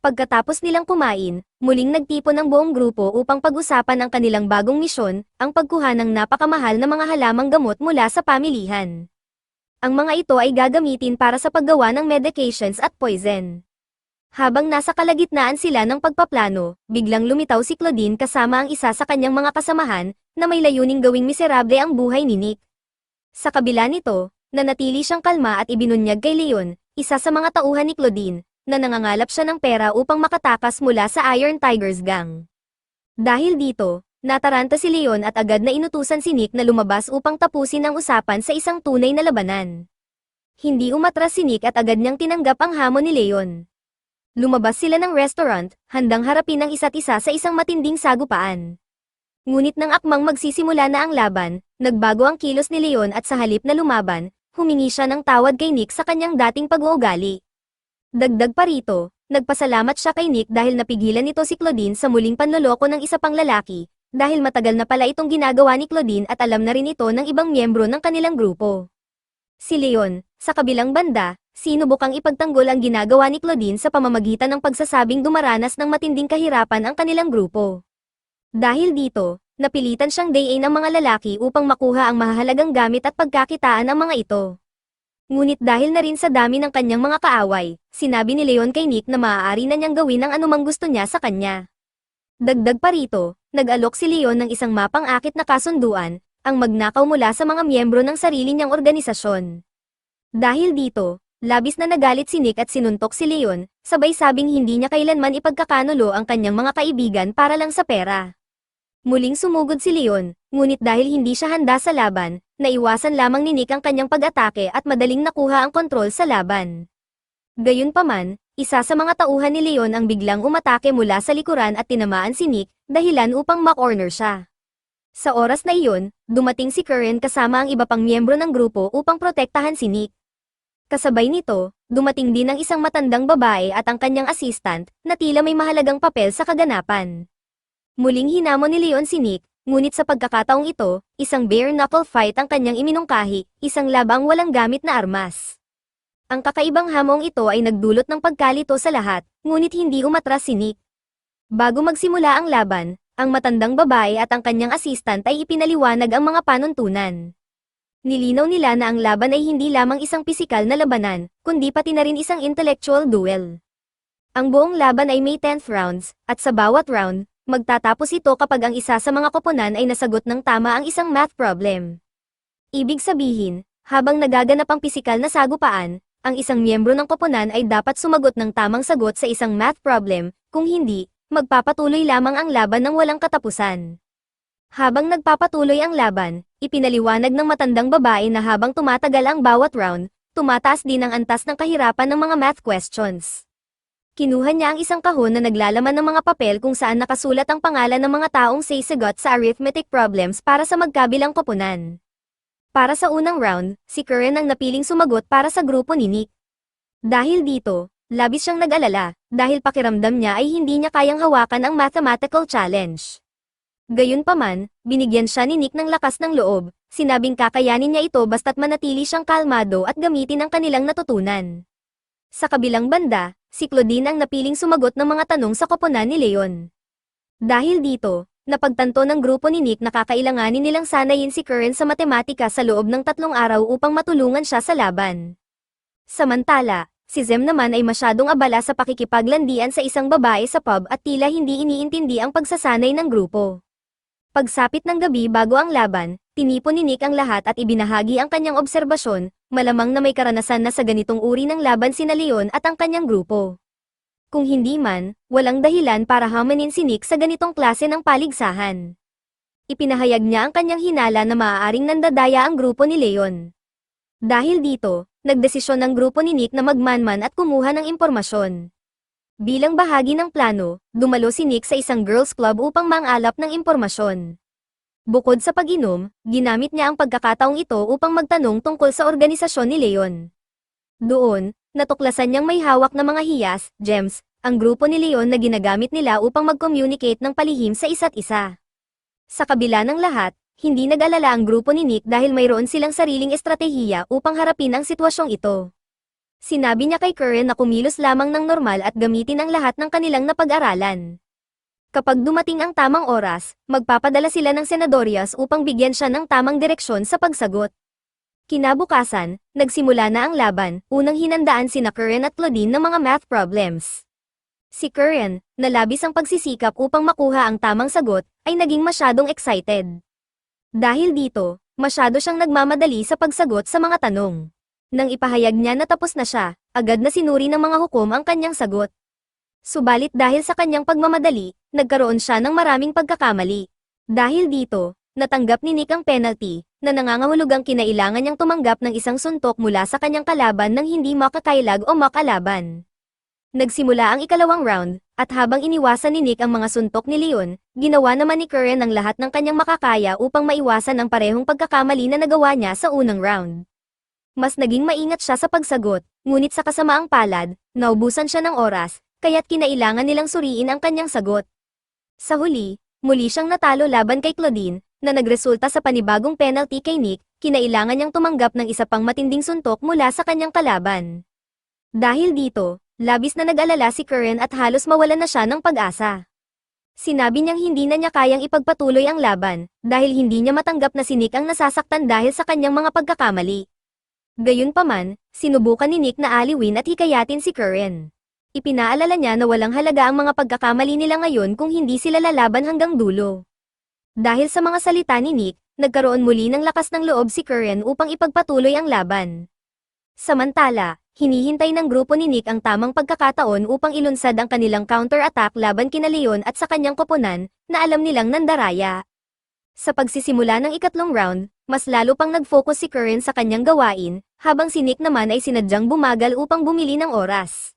[SPEAKER 1] Pagkatapos nilang kumain, muling nagtipon ang buong grupo upang pag-usapan ang kanilang bagong misyon, ang pagkuha ng napakamahal na mga halamang gamot mula sa pamilihan. Ang mga ito ay gagamitin para sa paggawa ng medications at poison. Habang nasa kalagitnaan sila ng pagpaplano, biglang lumitaw si Claudine kasama ang isa sa kanyang mga kasamahan, na may layuning gawing miserable ang buhay ni Nick. Sa kabila nito, nanatili siyang kalma at ibinunyag kay Leon, isa sa mga tauhan ni Claudine, na nangangalap siya ng pera upang makatakas mula sa Iron Tigers gang. Dahil dito, nataranta si Leon at agad na inutusan si Nick na lumabas upang tapusin ang usapan sa isang tunay na labanan. Hindi umatras si Nick at agad niyang tinanggap ang hamon ni Leon. Lumabas sila ng restaurant, handang harapin ang isa't isa sa isang matinding sagupaan. Ngunit nang akmang magsisimula na ang laban, nagbago ang kilos ni Leon at sa halip na lumaban, humingi siya ng tawad kay Nick sa kanyang dating pag-uugali. Dagdag pa rito, nagpasalamat siya kay Nick dahil napigilan nito si Claudine sa muling panloloko ng isa pang lalaki, dahil matagal na pala itong ginagawa ni Claudine at alam na rin ito ng ibang miyembro ng kanilang grupo. Si Leon, sa kabilang banda, sinubukang ipagtanggol ang ginagawa ni Claudine sa pamamagitan ng pagsasabing dumaranas ng matinding kahirapan ang kanilang grupo. Dahil dito, napilitan siyang dayain ang mga lalaki upang makuha ang mahahalagang gamit at pagkakitaan ng mga ito. Ngunit dahil na rin sa dami ng kanyang mga kaaway, sinabi ni Leon kay Nick na maaari na niyang gawin ang anumang gusto niya sa kanya. Dagdag pa rito, nag-alok si Leon ng isang mapang-akit na kasunduan, ang magnakaw mula sa mga miyembro ng sarili niyang organisasyon. Dahil dito, labis na nagalit si Nick at sinuntok si Leon, sabay sabing hindi niya kailanman ipagkakanulo ang kanyang mga kaibigan para lang sa pera. Muling sumugod si Leon, ngunit dahil hindi siya handa sa laban, naiwasan lamang ni Nick ang kanyang pag-atake at madaling nakuha ang kontrol sa laban. Gayunpaman, isa sa mga tauhan ni Leon ang biglang umatake mula sa likuran at tinamaan si Nick, dahilan upang ma-corner siya. Sa oras na iyon, dumating si Curran kasama ang iba pang miyembro ng grupo upang protektahan si Nick. Kasabay nito, dumating din ang isang matandang babae at ang kanyang assistant, na tila may mahalagang papel sa kaganapan. Muling hinamon ni Leon si Nick, ngunit sa pagkakataong ito, isang bare-knuckle fight ang kanyang iminungkahi, isang labang walang gamit na armas. Ang kakaibang hamong ito ay nagdulot ng pagkalito sa lahat, ngunit hindi umatras si Nick. Bago magsimula ang laban, ang matandang babae at ang kanyang assistant ay ipinaliwanag ang mga panuntunan. Nilinaw nila na ang laban ay hindi lamang isang pisikal na labanan, kundi pati na rin isang intellectual duel. Ang buong laban ay may 10th rounds, at sa bawat round, magtatapos ito kapag ang isa sa mga koponan ay nasagot ng tama ang isang math problem. Ibig sabihin, habang nagaganap ang pisikal na sagupaan, ang isang miyembro ng koponan ay dapat sumagot ng tamang sagot sa isang math problem, kung hindi, magpapatuloy lamang ang laban ng walang katapusan. Habang nagpapatuloy ang laban, ipinaliwanag ng matandang babae na habang tumatagal ang bawat round, tumataas din ang antas ng kahirapan ng mga math questions. Kinuha niya ang isang kahon na naglalaman ng mga papel kung saan nakasulat ang pangalan ng mga taong sasagot sa arithmetic problems para sa magkabilang koponan. Para sa unang round, si Curran ang napiling sumagot para sa grupo ni Nick. Dahil dito, labis siyang nag-alala, dahil pakiramdam niya ay hindi niya kayang hawakan ang mathematical challenge. Gayunpaman, binigyan siya ni Nick ng lakas ng loob, sinabing kakayanin niya ito basta't manatili siyang kalmado at gamitin ang kanilang natutunan. Sa kabilang banda, si Claudine ang napiling sumagot ng mga tanong sa koponan ni Leon. Dahil dito, napagtanto ng grupo ni Nick na kakailanganin nilang sanayin si Curran sa matematika sa loob ng 3 araw upang matulungan siya sa laban. Samantala, si Zem naman ay masyadong abala sa pakikipaglandian sa isang babae sa pub at tila hindi iniintindi ang pagsasanay ng grupo. Pagsapit ng gabi bago ang laban, tinipon ni Nick ang lahat at ibinahagi ang kanyang obserbasyon, malamang na may karanasan na sa ganitong uri ng laban sina Leon at ang kanyang grupo. Kung hindi man, walang dahilan para hamanin si Nick sa ganitong klase ng paligsahan. Ipinahayag niya ang kanyang hinala na maaaring nandadaya ang grupo ni Leon. Dahil dito, nagdesisyon ng grupo ni Nick na magmanman at kumuha ng impormasyon. Bilang bahagi ng plano, dumalo si Nick sa isang girls club upang mangalap ng impormasyon. Bukod sa pag-inom, ginamit niya ang pagkakataong ito upang magtanong tungkol sa organisasyon ni Leon. Doon, natuklasan niyang may hawak na mga hiyas, gems, ang grupo ni Leon na ginagamit nila upang mag-communicate ng palihim sa isa't isa. Sa kabila ng lahat, hindi nag-alala ang grupo ni Nick dahil mayroon silang sariling estratehiya upang harapin ang sitwasyong ito. Sinabi niya kay Curren na kumilos lamang ng normal at gamitin ang lahat ng kanilang napag-aralan. Kapag dumating ang tamang oras, magpapadala sila ng senadorias upang bigyan siya ng tamang direksyon sa pagsagot. Kinabukasan, nagsimula na ang laban, unang hinandaan sina Curren at Claudine ng mga math problems. Si Curren, na labis ang pagsisikap upang makuha ang tamang sagot, ay naging masyadong excited. Dahil dito, masyado siyang nagmamadali sa pagsagot sa mga tanong. Nang ipahayag niya na tapos na siya, agad na sinuri ng mga hukom ang kanyang sagot. Subalit dahil sa kanyang pagmamadali, nagkaroon siya ng maraming pagkakamali. Dahil dito, natanggap ni Nick ang penalty, na nangangahulugang kinailangan niyang tumanggap ng isang suntok mula sa kanyang kalaban nang hindi makakailag o makalaban. Nagsimula ang ikalawang round, at habang iniwasan ni Nick ang mga suntok ni Leon, ginawa naman ni Curren ang lahat ng kanyang makakaya upang maiwasan ang parehong pagkakamali na nagawa niya sa unang round. Mas naging maingat siya sa pagsagot, ngunit sa kasamaang palad, naubusan siya ng oras, kaya't kinailangan nilang suriin ang kanyang sagot. Sa huli, muli siyang natalo laban kay Claudine, na nagresulta sa panibagong penalty kay Nick, kinailangan niyang tumanggap ng isa pang matinding suntok mula sa kanyang kalaban. Dahil dito, labis na nag-alala si Curren at halos mawalan na siya ng pag-asa. Sinabi niyang hindi na niya kayang ipagpatuloy ang laban, dahil hindi niya matanggap na si Nick ang nasasaktan dahil sa kanyang mga pagkakamali. Gayunpaman, sinubukan ni Nick na aliwin at hikayatin si Curren. Ipinaalala niya na walang halaga ang mga pagkakamali nila ngayon kung hindi sila lalaban hanggang dulo. Dahil sa mga salita ni Nick, nagkaroon muli ng lakas ng loob si Curren upang ipagpatuloy ang laban. Samantala, hinihintay ng grupo ni Nick ang tamang pagkakataon upang ilunsad ang kanilang counter-attack laban kina Leon at sa kanyang koponan, na alam nilang nandaraya. Sa pagsisimula ng ikatlong round, mas lalo pang nag-focus si Curren sa kanyang gawain, habang si Nick naman ay sinadyang bumagal upang bumili ng oras.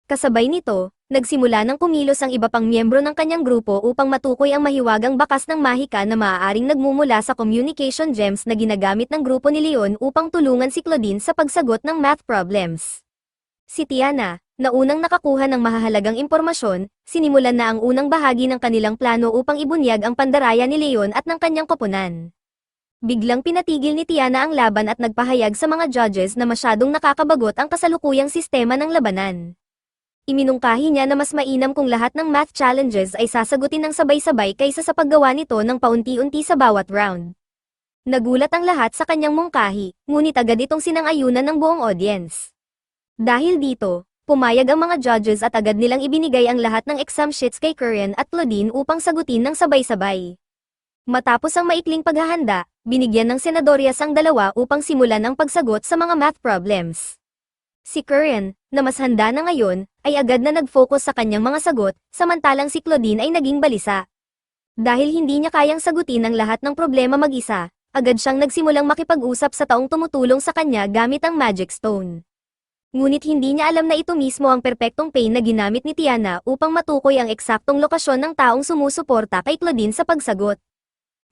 [SPEAKER 1] Kasabay nito, nagsimula ng kumilos ang iba pang miyembro ng kanyang grupo upang matukoy ang mahiwagang bakas ng mahika na maaaring nagmumula sa communication gems na ginagamit ng grupo ni Leon upang tulungan si Claudine sa pagsagot ng math problems. Si Tiana, na unang nakakuha ng mahahalagang impormasyon, sinimulan na ang unang bahagi ng kanilang plano upang ibunyag ang pandaraya ni Leon at ng kanyang koponan. Biglang pinatigil ni Tiana ang laban at nagpahayag sa mga judges na masyadong nakakabagot ang kasalukuyang sistema ng labanan. Iminungkahi niya na mas mainam kung lahat ng math challenges ay sasagutin ng sabay-sabay kaysa sa paggawa nito ng paunti-unti sa bawat round. Nagulat ang lahat sa kanyang mungkahi, ngunit agad itong sinang-ayunan ng buong audience. Dahil dito, pumayag ang mga judges at agad nilang ibinigay ang lahat ng exam sheets kay Curren at Claudine upang sagutin ng sabay-sabay. Matapos ang maikling paghahanda, binigyan ng senadorias ang dalawa upang simulan ang pagsagot sa mga math problems. Si Curren, na mas handa na ngayon, ay agad na nag-focus sa kanyang mga sagot, samantalang si Claudine ay naging balisa. Dahil hindi niya kayang sagutin ang lahat ng problema mag-isa, agad siyang nagsimulang makipag-usap sa taong tumutulong sa kanya gamit ang Magic Stone. Ngunit hindi niya alam na ito mismo ang perpektong pain na ginamit ni Tiana upang matukoy ang eksaktong lokasyon ng taong sumusuporta kay Claudine sa pagsagot.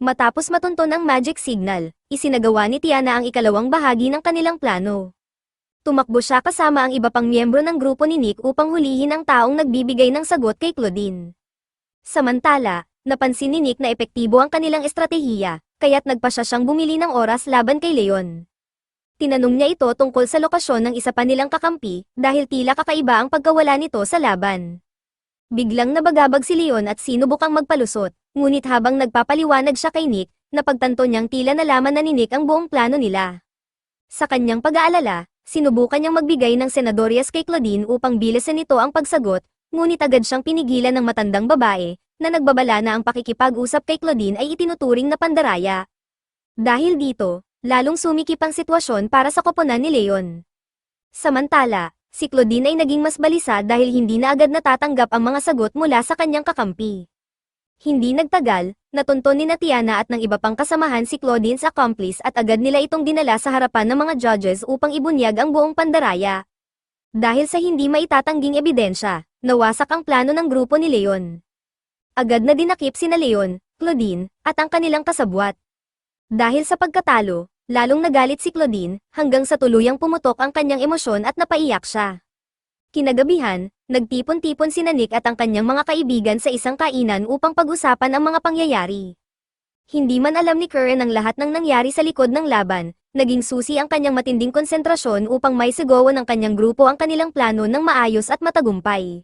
[SPEAKER 1] Matapos matunton ang magic signal, isinagawa ni Tiana ang ikalawang bahagi ng kanilang plano. Tumakbo siya kasama ang iba pang miyembro ng grupo ni Nick upang hulihin ang taong nagbibigay ng sagot kay Claudine. Samantala, napansin ni Nick na epektibo ang kanilang estratehiya, kaya't nagpa siya siyang bumili ng oras laban kay Leon. Tinanong niya ito tungkol sa lokasyon ng isa pa nilang kakampi, dahil tila kakaiba ang pagkawala nito sa laban. Biglang nabagabag si Leon at sinubukang magpalusot, ngunit habang nagpapaliwanag siya kay Nick, napagtanto niyang tila nalaman na ni Nick ang buong plano nila. Sa kanyang pag-aalala, sinubukan niyang magbigay ng senadorias kay Claudine upang bilisan nito ang pagsagot, ngunit agad siyang pinigilan ng matandang babae, na nagbabala na ang pakikipag-usap kay Claudine ay itinuturing na pandaraya. Dahil dito, lalong sumikip ang sitwasyon para sa koponan ni Leon. Samantala, si Claudine ay naging mas balisa dahil hindi na agad natatanggap ang mga sagot mula sa kanyang kakampi. Hindi nagtagal, natunton ni Tiana at ng iba pang kasamahan si Claudine's accomplice at agad nila itong dinala sa harapan ng mga judges upang ibunyag ang buong pandaraya. Dahil sa hindi maitatangging ebidensya, nawasak ang plano ng grupo ni Leon. Agad na dinakip sina Leon, Claudine, at ang kanilang kasabwat. Dahil sa pagkatalo, lalong nagalit si Claudine, hanggang sa tuluyang pumutok ang kanyang emosyon at napaiyak siya. Kinagabihan, nagtipon-tipon si Nick at ang kanyang mga kaibigan sa isang kainan upang pag-usapan ang mga pangyayari. Hindi man alam ni Karen ang lahat ng nangyari sa likod ng laban, naging susi ang kanyang matinding konsentrasyon upang maisigawan ng kanyang grupo ang kanilang plano ng maayos at matagumpay.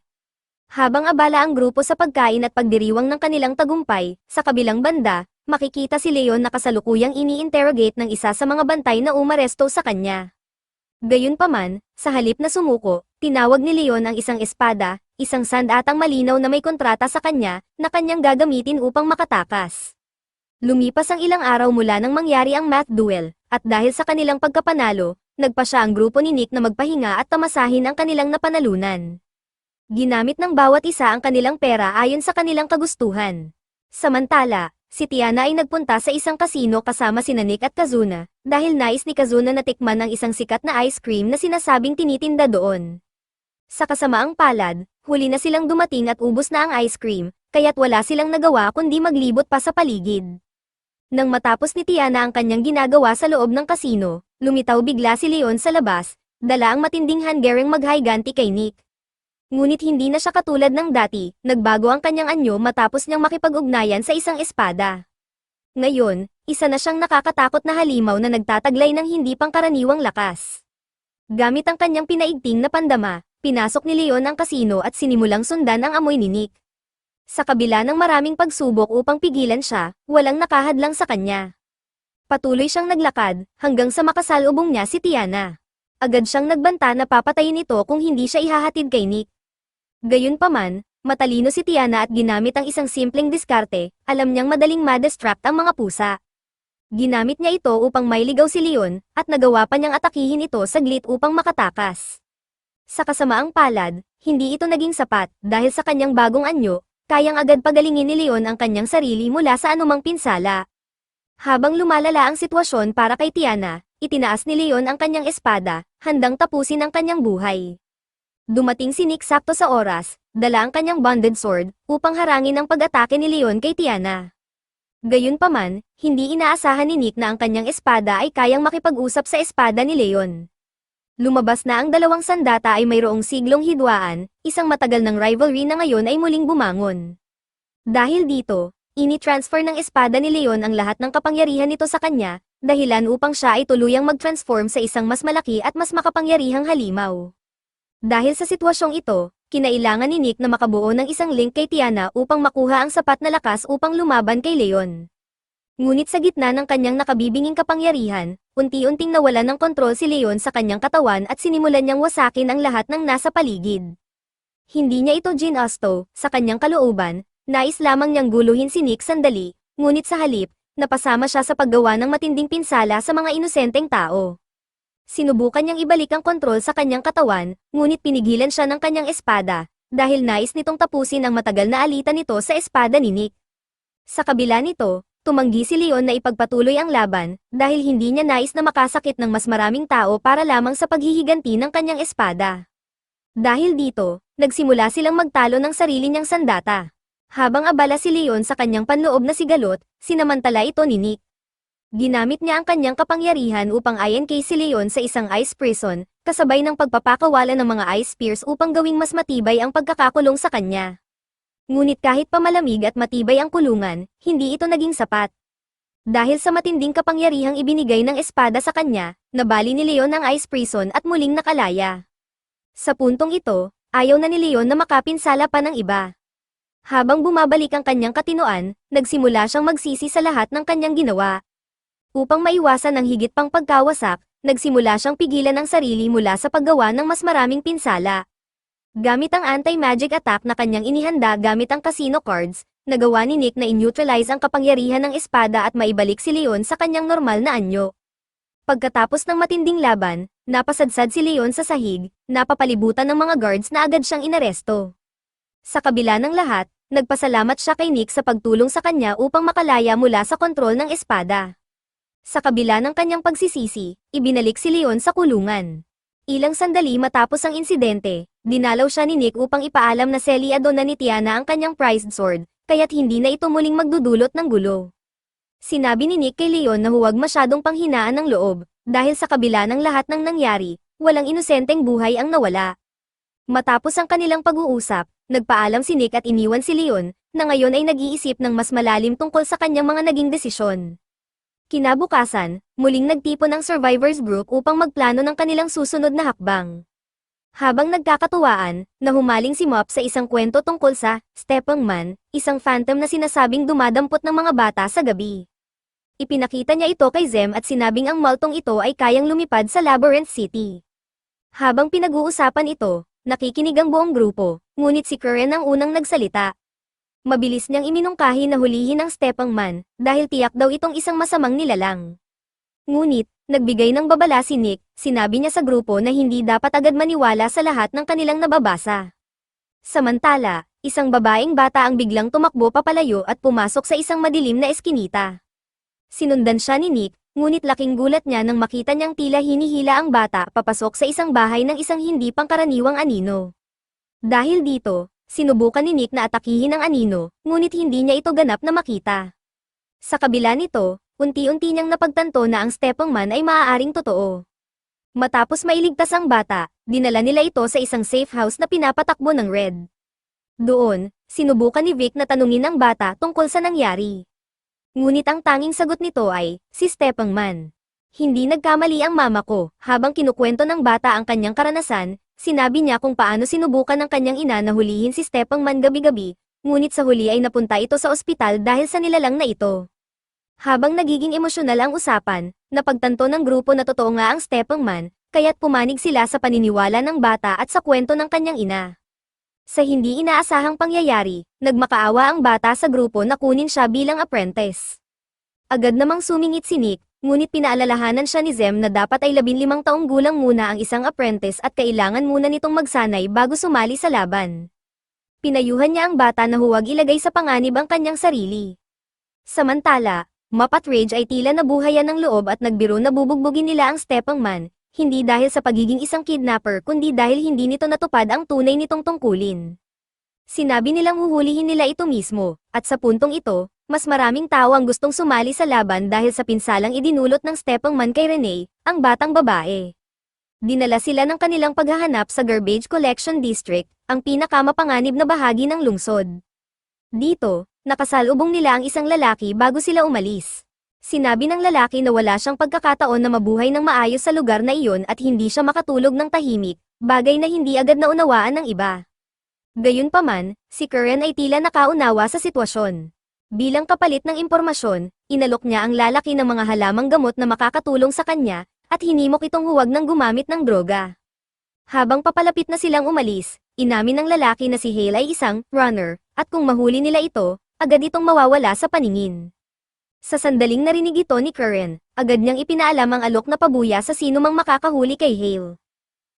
[SPEAKER 1] Habang abala ang grupo sa pagkain at pagdiriwang ng kanilang tagumpay, sa kabilang banda, makikita si Leon na kasalukuyang ini-interrogate ng isa sa mga bantay na umaresto sa kanya. Gayunpaman, sa halip na sumuko, tinawag ni Leon ang isang espada, isang sandatang malinaw na may kontrata sa kanya, na kanyang gagamitin upang makatakas. Lumipas ang ilang araw mula nang mangyari ang math duel, at dahil sa kanilang pagkapanalo, nagpa siya ang grupo ni Nick na magpahinga at tamasahin ang kanilang napanalunan. Ginamit ng bawat isa ang kanilang pera ayon sa kanilang kagustuhan. Samantala, si Tiana ay nagpunta sa isang kasino kasama sina Nick at Kazuna, dahil nais ni Kazuna na tikman ang isang sikat na ice cream na sinasabing tinitinda doon. Sa kasamaang palad, huli na silang dumating at ubos na ang ice cream, kaya't wala silang nagawa kundi maglibot pa sa paligid. Nang matapos ni Tiana ang kanyang ginagawa sa loob ng kasino, lumitaw bigla si Leon sa labas, dala ang matinding handgereng maghiganti kay Nick. Ngunit hindi na siya katulad ng dati, nagbago ang kanyang anyo matapos niyang makipag-ugnayan sa isang espada. Ngayon, isa na siyang nakakatakot na halimaw na nagtataglay ng hindi pangkaraniwang lakas. Gamit ang kanyang pinaigting na pandama, pinasok ni Leon ang kasino at sinimulang sundan ang amoy ni Nick. Sa kabila ng maraming pagsubok upang pigilan siya, walang nakahadlang sa kanya. Patuloy siyang naglakad, hanggang sa makasalubong niya si Tiana. Agad siyang nagbanta na papatayin ito kung hindi siya ihahatid kay Nick. Gayunpaman, matalino si Tiana at ginamit ang isang simpleng diskarte, alam niyang madaling ma-distract ang mga pusa. Ginamit niya ito upang mailigaw si Leon, at nagawa pa niyang atakihin ito saglit upang makatakas. Sa kasamaang palad, hindi ito naging sapat, dahil sa kanyang bagong anyo, kayang agad pagalingin ni Leon ang kanyang sarili mula sa anumang pinsala. Habang lumalala ang sitwasyon para kay Tiana, itinaas ni Leon ang kanyang espada, handang tapusin ang kanyang buhay. Dumating si Nick sakto sa oras, dala ang kanyang bonded sword, upang harangin ang pag-atake ni Leon kay Tiana. Gayunpaman, hindi inaasahan ni Nick na ang kanyang espada ay kayang makipag-usap sa espada ni Leon. Lumabas na ang dalawang sandata ay mayroong siglong hidwaan, isang matagal ng rivalry na ngayon ay muling bumangon. Dahil dito, ini-transfer ng espada ni Leon ang lahat ng kapangyarihan nito sa kanya, dahilan upang siya ay tuluyang mag-transform sa isang mas malaki at mas makapangyarihang halimaw. Dahil sa sitwasyong ito, kinailangan ni Nick na makabuo ng isang link kay Tiana upang makuha ang sapat na lakas upang lumaban kay Leon. Ngunit sa gitna ng kanyang nakabibinging kapangyarihan, unti-unting nawalan ng kontrol si Leon sa kanyang katawan at sinimulan niyang wasakin ang lahat ng nasa paligid. Hindi niya ito ginusto, sa kanyang kalooban, nais lamang niyang guluhin si Nick sandali, ngunit sa halip, napasama siya sa paggawa ng matinding pinsala sa mga inosenteng tao. Sinubukan niyang ibalik ang kontrol sa kanyang katawan, ngunit pinigilan siya ng kanyang espada, dahil nais nitong tapusin ang matagal na alitan nito sa espada ni Nick. Sa kabila nito, tumanggi si Leon na ipagpatuloy ang laban, dahil hindi niya nais na makasakit ng mas maraming tao para lamang sa paghihiganti ng kanyang espada. Dahil dito, nagsimula silang magtalo ng sarili niyang sandata. Habang abala si Leon sa kanyang panloob na sigalot, sinamantala ito ni Nick. Ginamit niya ang kanyang kapangyarihan upang INK si Leon sa isang ice prison, kasabay ng pagpapakawala ng mga ice spears upang gawing mas matibay ang pagkakakulong sa kanya. Ngunit kahit pa malamig at matibay ang kulungan, hindi ito naging sapat. Dahil sa matinding kapangyarihang ibinigay ng espada sa kanya, nabali ni Leon ang ice prison at muling nakalaya. Sa puntong ito, ayaw na ni Leon na makapinsala pa ng iba. Habang bumabalik ang kanyang katinoan, nagsimula siyang magsisi sa lahat ng kanyang ginawa. Upang maiwasan ang higit pang pagkawasak, nagsimula siyang pigilan ang sarili mula sa paggawa ng mas maraming pinsala. Gamit ang anti-magic attack na kanyang inihanda gamit ang casino cards, nagawa ni Nick na i-neutralize ang kapangyarihan ng espada at maibalik si Leon sa kanyang normal na anyo. Pagkatapos ng matinding laban, napasadsad si Leon sa sahig, napapalibutan ng mga guards na agad siyang inaresto. Sa kabila ng lahat, Nagpasalamat siya kay Nick sa pagtulong sa kanya upang makalaya mula sa kontrol ng espada. Sa kabila ng kanyang pagsisisi, ibinalik si Leon sa kulungan. Ilang sandali matapos ang insidente, dinalaw siya ni Nick upang ipaalam na seliado na ni Tiana ang kanyang prized sword, kaya't hindi na ito muling magdudulot ng gulo. Sinabi ni Nick kay Leon na huwag masyadong panghinaan ng loob, dahil sa kabila ng lahat ng nangyari, walang inosenteng buhay ang nawala. Matapos ang kanilang pag-uusap, nagpaalam si Nick at iniwan si Leon, na ngayon ay nag-iisip ng mas malalim tungkol sa kanyang mga naging desisyon. Kinabukasan, muling nagtipon ang survivors group upang magplano ng kanilang susunod na hakbang. Habang nagkakatuwaan, nahumaling si Mop sa isang kwento tungkol sa Stepang Man, isang phantom na sinasabing dumadampot ng mga bata sa gabi. Ipinakita niya ito kay Zem at sinabing ang multong ito ay kayang lumipad sa Labyrinth City. Habang pinag-uusapan ito, nakikinig ang buong grupo, ngunit si Karen ang unang nagsalita. Mabilis niyang iminungkahi na hulihin ang Stepang Man, dahil tiyak daw itong isang masamang nilalang. Ngunit, nagbigay ng babala si Nick, sinabi niya sa grupo na hindi dapat agad maniwala sa lahat ng kanilang nababasa. Samantala, isang babaeng bata ang biglang tumakbo papalayo at pumasok sa isang madilim na eskinita. Sinundan siya ni Nick, ngunit laking gulat niya nang makita niyang tila hinihila ang bata papasok sa isang bahay ng isang hindi pangkaraniwang anino. Dahil dito, sinubukan ni Nick na atakihin ang anino, ngunit hindi niya ito ganap na makita. Sa kabila nito, unti-unti niyang napagtanto na ang Stepang Man ay maaaring totoo. Matapos mailigtas ang bata, dinala nila ito sa isang safe house na pinapatakbo ng Red. Doon, sinubukan ni Vic na tanungin ang bata tungkol sa nangyari. Ngunit ang tanging sagot nito ay, si Stepang Man. Hindi nagkamali ang mama ko, habang kinukwento ng bata ang kanyang karanasan, sinabi niya kung paano sinubukan ng kanyang ina na hulihin si Stepang Man gabi-gabi, ngunit sa huli ay napunta ito sa ospital dahil sa nilalang na ito. Habang nagiging emosyonal ang usapan, napagtanto ng grupo na totoo nga ang Stepang Man, kaya't pumanig sila sa paniniwala ng bata at sa kwento ng kanyang ina. Sa hindi inaasahang pangyayari, nagmakaawa ang bata sa grupo na kunin siya bilang apprentice. Agad namang sumingit si Nick, ngunit pinaalalahanan siya ni Zem na dapat ay 15 taong gulang muna ang isang apprentice at kailangan muna nitong magsanay bago sumali sa laban. Pinayuhan niya ang bata na huwag ilagay sa panganib ang kanyang sarili. Samantala, Mop at Rage ay tila nabuhayan ng loob at nagbiro na bubugbugin nila ang Stepang Man, hindi dahil sa pagiging isang kidnapper kundi dahil hindi nito natupad ang tunay nitong tungkulin. Sinabi nilang huhulihin nila ito mismo, at sa puntong ito, mas maraming tao ang gustong sumali sa laban dahil sa pinsalang idinulot ng Stepang Man kay Renee, ang batang babae. Dinala sila ng kanilang paghahanap sa Garbage Collection District, ang pinakamapanganib na bahagi ng lungsod. Dito, nakasalubong nila ang isang lalaki bago sila umalis. Sinabi ng lalaki na wala siyang pagkakataon na mabuhay ng maayos sa lugar na iyon at hindi siya makatulog ng tahimik, bagay na hindi agad naunawaan ng iba. Gayunpaman, si Karen ay tila nakaunawa sa sitwasyon. Bilang kapalit ng impormasyon, inalok niya ang lalaki ng mga halamang gamot na makakatulong sa kanya, at hinimok itong huwag nang gumamit ng droga. Habang papalapit na silang umalis, inamin ng lalaki na si Hale ay isang runner, at kung mahuli nila ito, agad itong mawawala sa paningin. Sa sandaling narinig ito ni Karen, agad niyang ipinaalam ang alok na pabuya sa sino mang makakahuli kay Hale.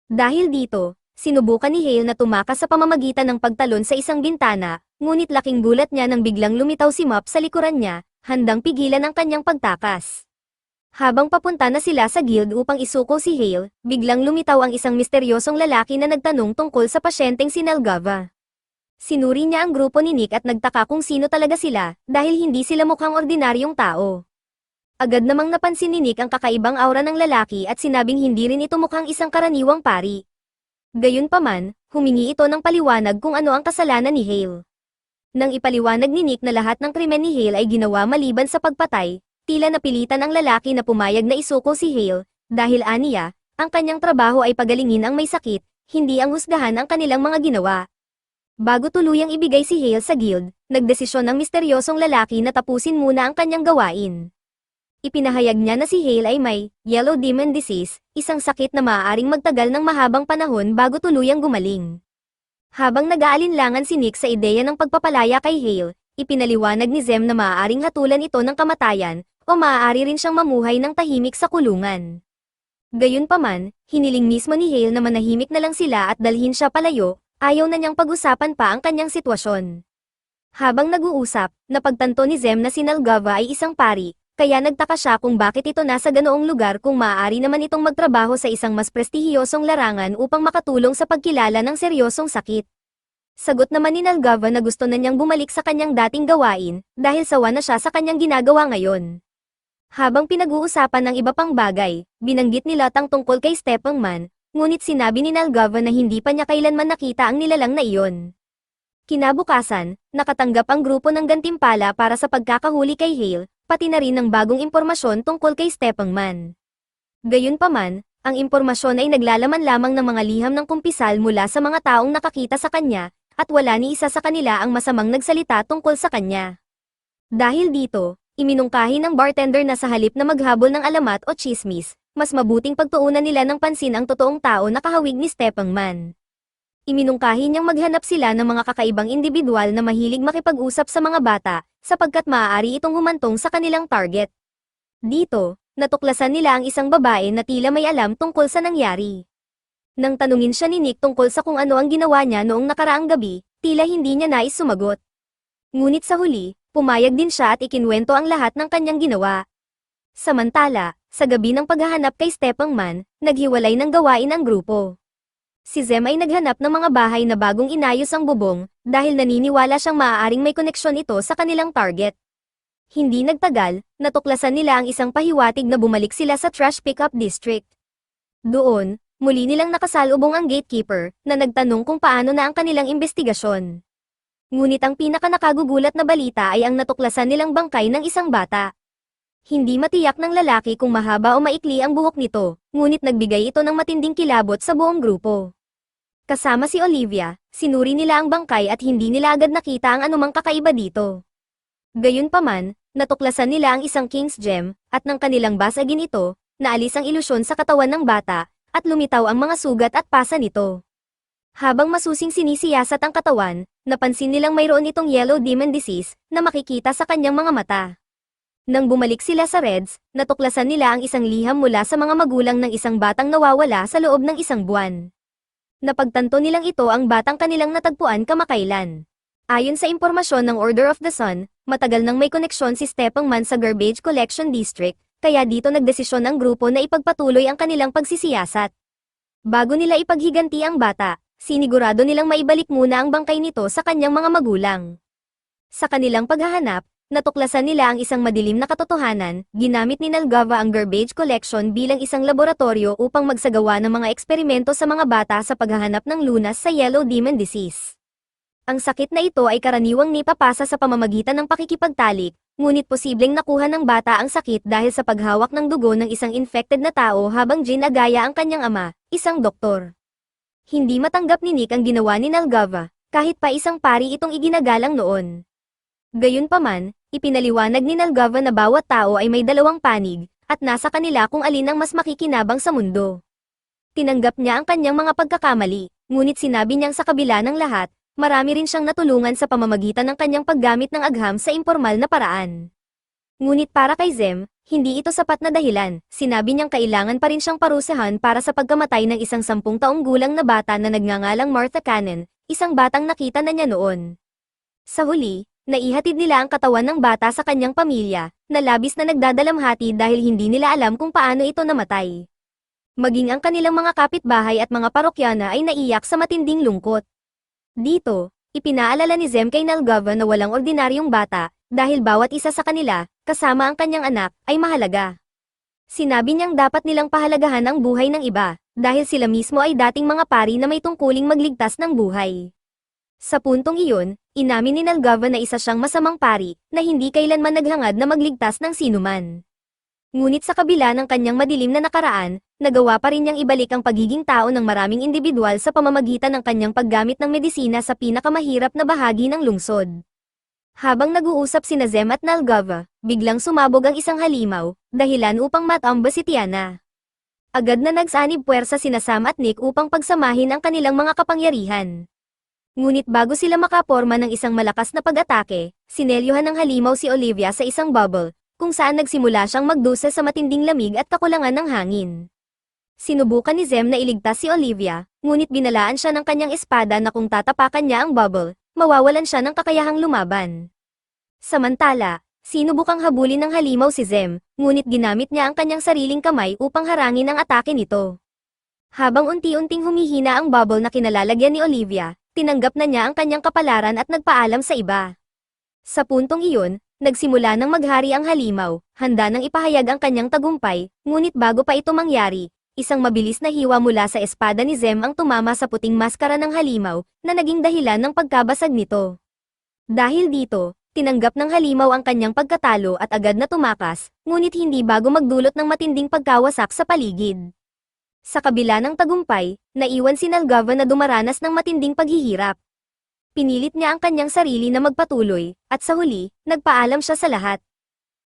[SPEAKER 1] Dahil dito, sinubukan ni Hale na tumakas sa pamamagitan ng pagtalon sa isang bintana, ngunit laking gulat niya nang biglang lumitaw si Mop sa likuran niya, handang pigilan ang kanyang pagtakas. Habang papunta na sila sa guild upang isuko si Hale, biglang lumitaw ang isang misteryosong lalaki na nagtanong tungkol sa pasyenteng si Nelgava. Sinuri niya ang grupo ni Nick at nagtaka kung sino talaga sila, dahil hindi sila mukhang ordinaryong tao. Agad namang napansin ni Nick ang kakaibang aura ng lalaki at sinabing hindi rin ito mukhang isang karaniwang pari. Gayunpaman, humingi ito ng paliwanag kung ano ang kasalanan ni Hale. Nang ipaliwanag ni Nick na lahat ng krimen ni Hale ay ginawa maliban sa pagpatay, tila napilitan ang lalaki na pumayag na isuko si Hale, dahil aniya, ang kanyang trabaho ay pagalingin ang may sakit, hindi ang husgahan ang kanilang mga ginawa. Bago tuluyang ibigay si Hale sa guild, nagdesisyon ang misteryosong lalaki na tapusin muna ang kanyang gawain. Ipinahayag niya na si Hale ay may Yellow Demon Disease, isang sakit na maaaring magtagal ng mahabang panahon bago tuluyang gumaling. Habang nag-aalinlangan si Nick sa ideya ng pagpapalaya kay Hale, ipinaliwanag ni Zem na maaaring hatulan ito ng kamatayan, o maaari rin siyang mamuhay ng tahimik sa kulungan. Gayunpaman, hiniling mismo ni Hale na manahimik na lang sila at dalhin siya palayo, ayaw na niyang pag-usapan pa ang kanyang sitwasyon. Habang nag-uusap, napagtanto ni Zem na si Nalgava ay isang pari, kaya nagtaka siya kung bakit ito nasa ganoong lugar kung maaari naman itong magtrabaho sa isang mas prestihiyosong larangan upang makatulong sa pagkilala ng seryosong sakit. Sagot naman ni Nalgava na gusto na niyang bumalik sa kanyang dating gawain, dahil sawa na siya sa kanyang ginagawa ngayon. Habang pinag-uusapan ng iba pang bagay, binanggit ni Latang tungkol kay Stepengman, ngunit sinabi ni Nalgava na hindi pa niya kailanman nakita ang nilalang na iyon. Kinabukasan, nakatanggap ang grupo ng gantimpala para sa pagkakahuli kay Hale, pati na rin ng bagong impormasyon tungkol kay Stepengman. Gayunpaman, ang impormasyon ay naglalaman lamang ng mga liham ng kumpisal mula sa mga taong nakakita sa kanya, at wala ni isa sa kanila ang masamang nagsalita tungkol sa kanya. Dahil dito, iminungkahi ng bartender na sa halip na maghabol ng alamat o chismis, mas mabuting pagtuunan nila ng pansin ang totoong tao na kahawig ni Stepengman. Iminungkahi niyang maghanap sila ng mga kakaibang individual na mahilig makipag-usap sa mga bata, sapagkat maaari itong humantong sa kanilang target. Dito, natuklasan nila ang isang babae na tila may alam tungkol sa nangyari. Nang tanungin siya ni Nick tungkol sa kung ano ang ginawa niya noong nakaraang gabi, tila hindi niya nais sumagot. Ngunit sa huli, pumayag din siya at ikinwento ang lahat ng kanyang ginawa. Samantala, sa gabi ng paghahanap kay Stepengman, naghiwalay ng gawain ang grupo. Si Zem ay naghanap ng mga bahay na bagong inayos ang bubong, dahil naniniwala siyang maaaring may koneksyon ito sa kanilang target. Hindi nagtagal, natuklasan nila ang isang pahiwatig na bumalik sila sa trash pickup district. Doon, muli nilang nakasalubong ang gatekeeper, na nagtanong kung paano na ang kanilang investigasyon. Ngunit ang pinakanakagugulat na balita ay ang natuklasan nilang bangkay ng isang bata. Hindi matiyak ng lalaki kung mahaba o maikli ang buhok nito, ngunit nagbigay ito ng matinding kilabot sa buong grupo. Kasama si Olivia, sinuri nila ang bangkay at hindi nila agad nakita ang anumang kakaiba dito. Gayunpaman, natuklasan nila ang isang King's Gem, at nang kanilang basagin ito, naalis ang ilusyon sa katawan ng bata, at lumitaw ang mga sugat at pasa nito. Habang masusing sinisiyasat ang katawan, napansin nilang mayroon itong yellow demon disease, na makikita sa kanyang mga mata. Nang bumalik sila sa Reds, natuklasan nila ang isang liham mula sa mga magulang ng isang batang nawawala sa loob ng isang buwan. Napagtanto nilang ito ang batang kanilang natagpuan kamakailan. Ayon sa impormasyon ng Order of the Sun, matagal nang may koneksyon si Stepengman sa Garbage Collection District, kaya dito nagdesisyon ang grupo na ipagpatuloy ang kanilang pagsisiyasat. Bago nila ipaghiganti ang bata, sinigurado nilang maibalik muna ang bangkay nito sa kanyang mga magulang. Sa kanilang paghahanap, natuklasan nila ang isang madilim na katotohanan, ginamit ni Nalgava ang garbage collection bilang isang laboratorio upang magsagawa ng mga eksperimento sa mga bata sa paghahanap ng lunas sa yellow demon disease. Ang sakit na ito ay karaniwang nipapasa sa pamamagitan ng pakikipagtalik, ngunit posibleng nakuha ng bata ang sakit dahil sa paghawak ng dugo ng isang infected na tao habang ginagaya ang kanyang ama, isang doktor. Hindi matanggap ni Nick ang ginawa ni Nalgava, kahit pa isang pari itong iginagalang noon. Gayunpaman, ipinaliwanag ni Nalgava na bawat tao ay may dalawang panig, at nasa kanila kung alin ang mas makikinabang sa mundo. Tinanggap niya ang kanyang mga pagkakamali, ngunit sinabi niyang sa kabila ng lahat, marami rin siyang natulungan sa pamamagitan ng kanyang paggamit ng agham sa impormal na paraan. Ngunit para kay Zem, hindi ito sapat na dahilan, sinabi niyang kailangan pa rin siyang parusahan para sa pagkamatay ng isang 10 taong gulang na bata na nagngangalang Martha Cannon, isang batang nakita na niya noon. Sa huli, naihatid nila ang katawan ng bata sa kanyang pamilya, na labis na nagdadalamhati dahil hindi nila alam kung paano ito namatay. Maging ang kanilang mga kapitbahay at mga parokyana ay naiyak sa matinding lungkot. Dito, ipinaalala ni Zem kay Nalgava na walang ordinaryong bata, dahil bawat isa sa kanila, kasama ang kanyang anak, ay mahalaga. Sinabi niyang dapat nilang pahalagahan ang buhay ng iba, dahil sila mismo ay dating mga pari na may tungkuling magligtas ng buhay. Sa puntong iyon, inamin ni Nalgava na isa siyang masamang pari, na hindi kailanman naghangad na magligtas ng sinuman. Ngunit sa kabila ng kanyang madilim na nakaraan, nagawa pa rin niyang ibalik ang pagiging tao ng maraming individual sa pamamagitan ng kanyang paggamit ng medisina sa pinakamahirap na bahagi ng lungsod. Habang nag-uusap sina Zem at Nalgava, biglang sumabog ang isang halimaw, dahilan upang matamba si Tiana. Agad na nagsanib puwersa sina Sam at Nick upang pagsamahin ang kanilang mga kapangyarihan. Ngunit bago sila makaporma ng isang malakas na pag-atake, sinelyohan ng halimaw si Olivia sa isang bubble, kung saan nagsimula siyang magdusa sa matinding lamig at kakulangan ng hangin. Sinubukan ni Zem na iligtas si Olivia, ngunit binalaan siya ng kanyang espada na kung tatapakan niya ang bubble, mawawalan siya ng kakayahang lumaban. Samantala, sinubukang habulin ng halimaw si Zem, ngunit ginamit niya ang kanyang sariling kamay upang harangin ang atake nito. Habang unti-unting humihina ang bubble na kinalalagyan ni Olivia, tinanggap na niya ang kanyang kapalaran at nagpaalam sa iba. Sa puntong iyon, nagsimula ng maghari ang halimaw, handa nang ipahayag ang kanyang tagumpay, ngunit bago pa ito mangyari, isang mabilis na hiwa mula sa espada ni Zem ang tumama sa puting maskara ng halimaw, na naging dahilan ng pagkabasag nito. Dahil dito, tinanggap ng halimaw ang kanyang pagkatalo at agad na tumakas, ngunit hindi bago magdulot ng matinding pagkawasak sa paligid. Sa kabila ng tagumpay, naiwan si Nalgava na dumaranas ng matinding paghihirap. Pinilit niya ang kanyang sarili na magpatuloy, at sa huli, nagpaalam siya sa lahat.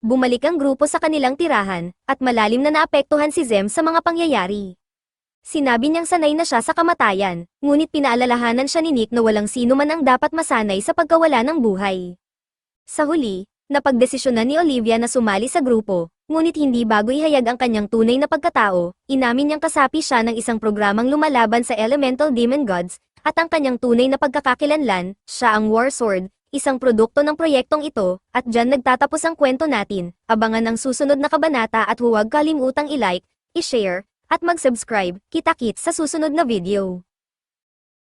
[SPEAKER 1] Bumalik ang grupo sa kanilang tirahan, at malalim na naapektuhan si Zem sa mga pangyayari. Sinabi niyang sanay na siya sa kamatayan, ngunit pinaalalahanan siya ni Nick na walang sino man ang dapat masanay sa pagkawala ng buhay. Sa huli, napagdesisyonan ni Olivia na sumali sa grupo, ngunit hindi bago ihayag ang kanyang tunay na pagkatao, inamin niyang kasapi siya ng isang programang lumalaban sa Elemental Demon Gods, at ang kanyang tunay na pagkakakilanlan, siya ang War Sword, isang produkto ng proyektong ito, at dyan nagtatapos ang kwento natin. Abangan ang susunod na kabanata at huwag kalimutang i-like, i-share, at mag-subscribe. Kita-kits sa susunod na video.